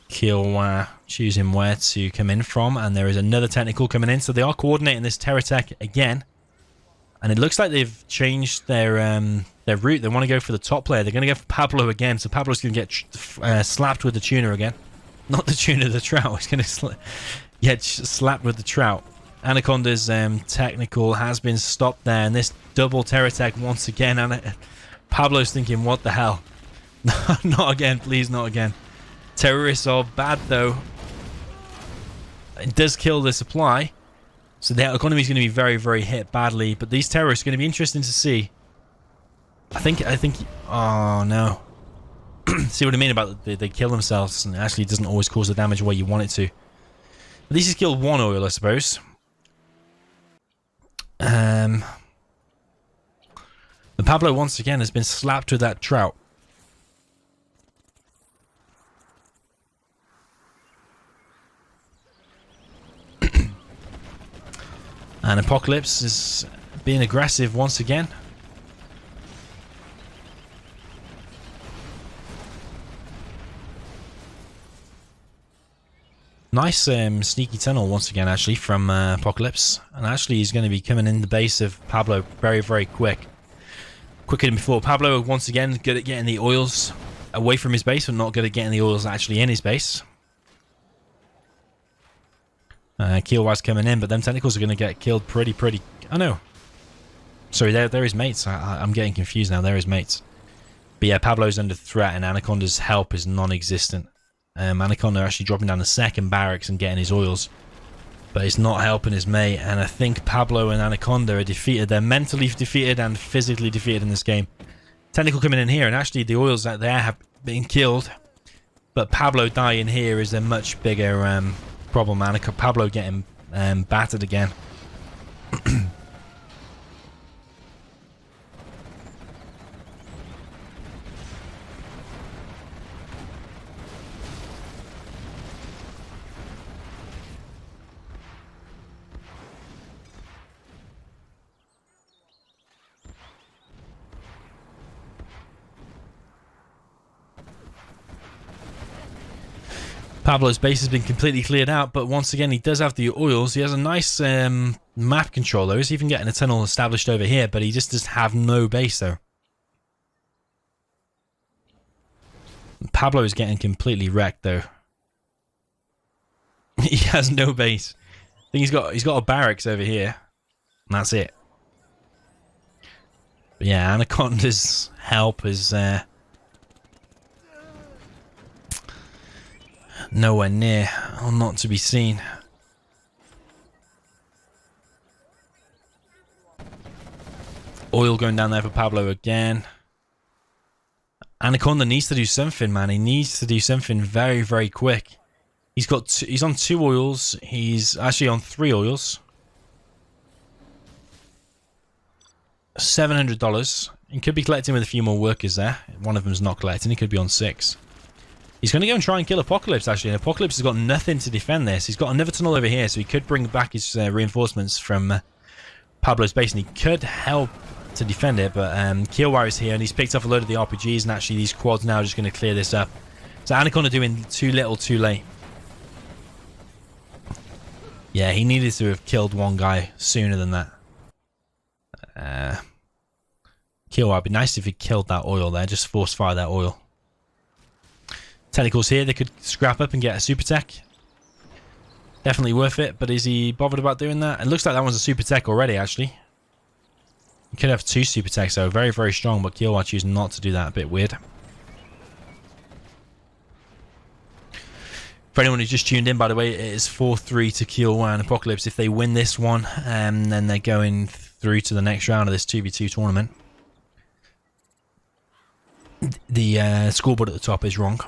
KEELWA choosing where to come in from, and there is another technical coming in. So they are coordinating this terror attack again, and it looks like they've changed their route. They want to go for the top player. They're going to go for Pablo again. So Pablo's going to get slapped with the tuna again, not the tuna, the trout. He's going to get slapped with the trout. Anaconda's technical has been stopped there, and this double terror attack once again. And Pablo's thinking, what the hell? Not again, please, not again. Terrorists are bad, though. It does kill the supply, so the economy is going to be very, very hit badly. But these terrorists are going to be interesting to see. I think. Oh no! See what I mean about they kill themselves, and it actually doesn't always cause the damage where you want it to. At least he's killed 1 oil, I suppose. The Pablo once again has been slapped with that trout. And Apocalypse is being aggressive once again. Nice sneaky tunnel once again, actually, from Apocalypse. And actually he's going to be coming in the base of Pablo very, very quick. Quicker than before. Pablo, once again, good at getting the oils away from his base, but not good at getting the oils actually in his base. KEELWA's coming in, but them technicals are going to get killed pretty... Oh, no. Sorry, they're his mates. I'm getting confused now. They're his mates. But yeah, Pablo's under threat, and Anaconda's help is non-existent. Anaconda actually dropping down the second barracks and getting his oils. But it's not helping his mate, and I think Pablo and Anaconda are defeated. They're mentally defeated and physically defeated in this game. Technical coming in here, and actually the oils out there have been killed. But Pablo dying here is a much bigger... problem. Pablo getting battered again. Pablo's base has been completely cleared out, but once again, he does have the oils. He has a nice map controller. He's even getting a tunnel established over here, but he just does have no base, though. Pablo is getting completely wrecked, though. He has no base. I think he's got a barracks over here, and that's it. But yeah, Anaconda's help is... nowhere near, or not to be seen. Oil going down there for Pablo again. Anaconda needs to do something, man. He needs to do something very, very quick. He's on 2 oils. He's actually on 3 oils. $700. He could be collecting with a few more workers there. One of them's not collecting. He could be on 6. He's going to go and try and kill Apocalypse, actually. And Apocalypse has got nothing to defend this. He's got another tunnel over here, so he could bring back his reinforcements from Pablo's base, and he could help to defend it. But KEELWA is here, and he's picked up a load of the RPGs, and actually these quads now are just going to clear this up. So Anaconda doing too little, too late. Yeah, he needed to have killed one guy sooner than that. KEELWA, it'd be nice if he killed that oil there, just force fire that oil. Tentacles here, they could scrap up and get a super tech. Definitely worth it, but is he bothered about doing that? It looks like that one's a super tech already, actually. You could have 2 super techs though, very, very strong, but KEELWA chooses not to do that, a bit weird. For anyone who's just tuned in, by the way, it is 4-3 to KEELWA and Apocalypse. If they win this one, then they're going through to the next round of this 2v2 tournament. The scoreboard at the top is wrong.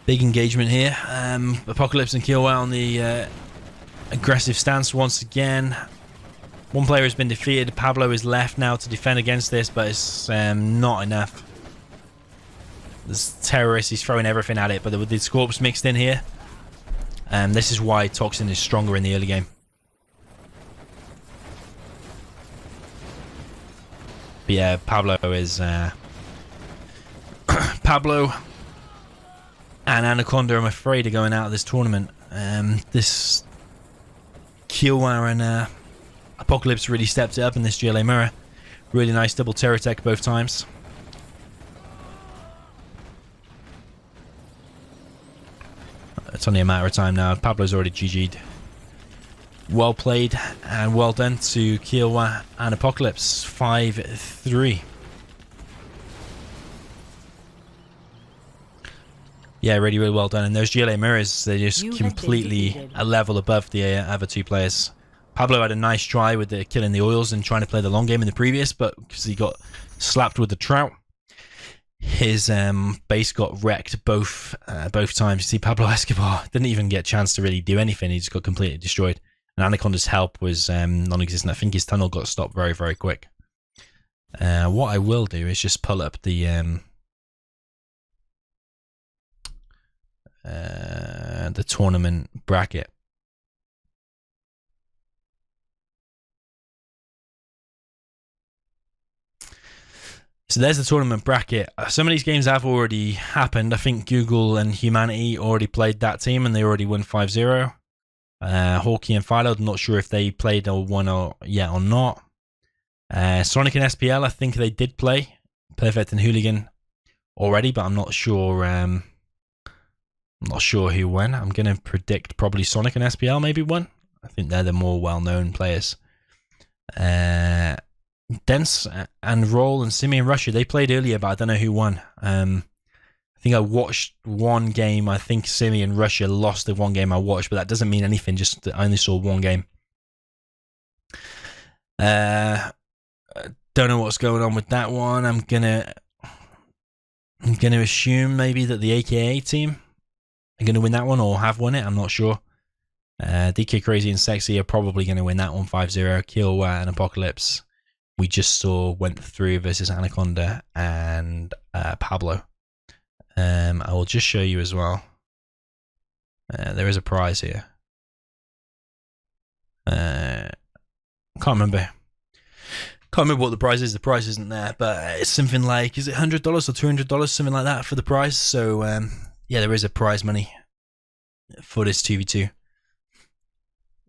Big engagement here. Apocalypse and KEELWA on the aggressive stance once again. One player has been defeated. Pablo is left now to defend against this, but it's not enough. There's terrorists. He's throwing everything at it, but with the Scorps mixed in here, this is why Toxin is stronger in the early game. But yeah, Pablo is Pablo and Anaconda, I'm afraid, are going out of this tournament. This KEELWA and Apocalypse really stepped it up in this GLA mirror. Really nice double terror tech both times. It's only a matter of time now. Pablo's already GG'd. Well played and well done to KEELWA and Apocalypse. 5-3. Yeah, really, really well done. And those GLA mirrors, they're just completely a level above the other 2 players. Pablo had a nice try with the killing the oils and trying to play the long game in the previous, but because he got slapped with the trout, his base got wrecked both times. You see, Pablo Escobar didn't even get a chance to really do anything. He just got completely destroyed. And Anaconda's help was non-existent. I think his tunnel got stopped very, very quick. What I will do is just pull up the tournament bracket. So there's the tournament bracket. Some of these games have already happened. I think Google and Humanity already played that team and they already won 5-0. Hawkeye and Philo, I'm not sure if they played or won or not. Sonic and SPL, I think they did play. Perfect and Hooligan already, but I'm not sure. I'm not sure who won. I'm going to predict probably Sonic and SPL maybe won. I think they're the more well-known players. Dense and Roll and Simi and Russia, they played earlier, but I don't know who won. I think I watched one game. I think Simi and Russia lost the one game I watched, but that doesn't mean anything. Just I only saw one game. Don't know what's going on with that one. I'm gonna assume maybe that the AKA team are gonna win that one or have won it. I'm not sure. DK Crazy and Sexy are probably gonna win that one 5-0. KEELWA and Apocalypse, we just saw, went through versus Anaconda and Pablo. I will just show you as well. There is a prize here. Can't remember what the prize is. The prize isn't there, but it's something like, is it $100 or $200, something like that for the prize. So yeah, there is a prize money for this 2v2.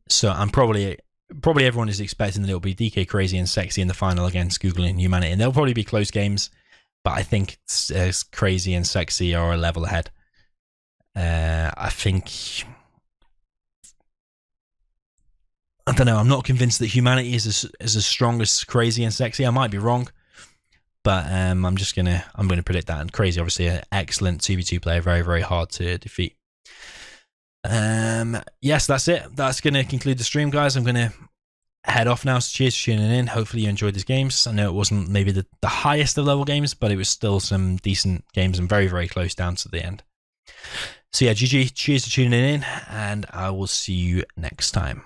So I'm probably everyone is expecting that it'll be DK Crazy and Sexy in the final against Google and Humanity, and they'll probably be close games. But I think Crazy and Sexy are a level ahead. I think I don't know. I'm not convinced that humanity is as strong as Crazy and Sexy. I might be wrong, but I'm gonna predict that. And Crazy, obviously, an excellent 2v2 player, very very hard to defeat. Yes, that's it. That's gonna conclude the stream, guys. I'm gonna head off now. So cheers for tuning in. Hopefully you enjoyed these games. I know it wasn't maybe the highest of level games, but it was still some decent games and very very close down to the end. So yeah, GG. Cheers for tuning in, and I will see you next time.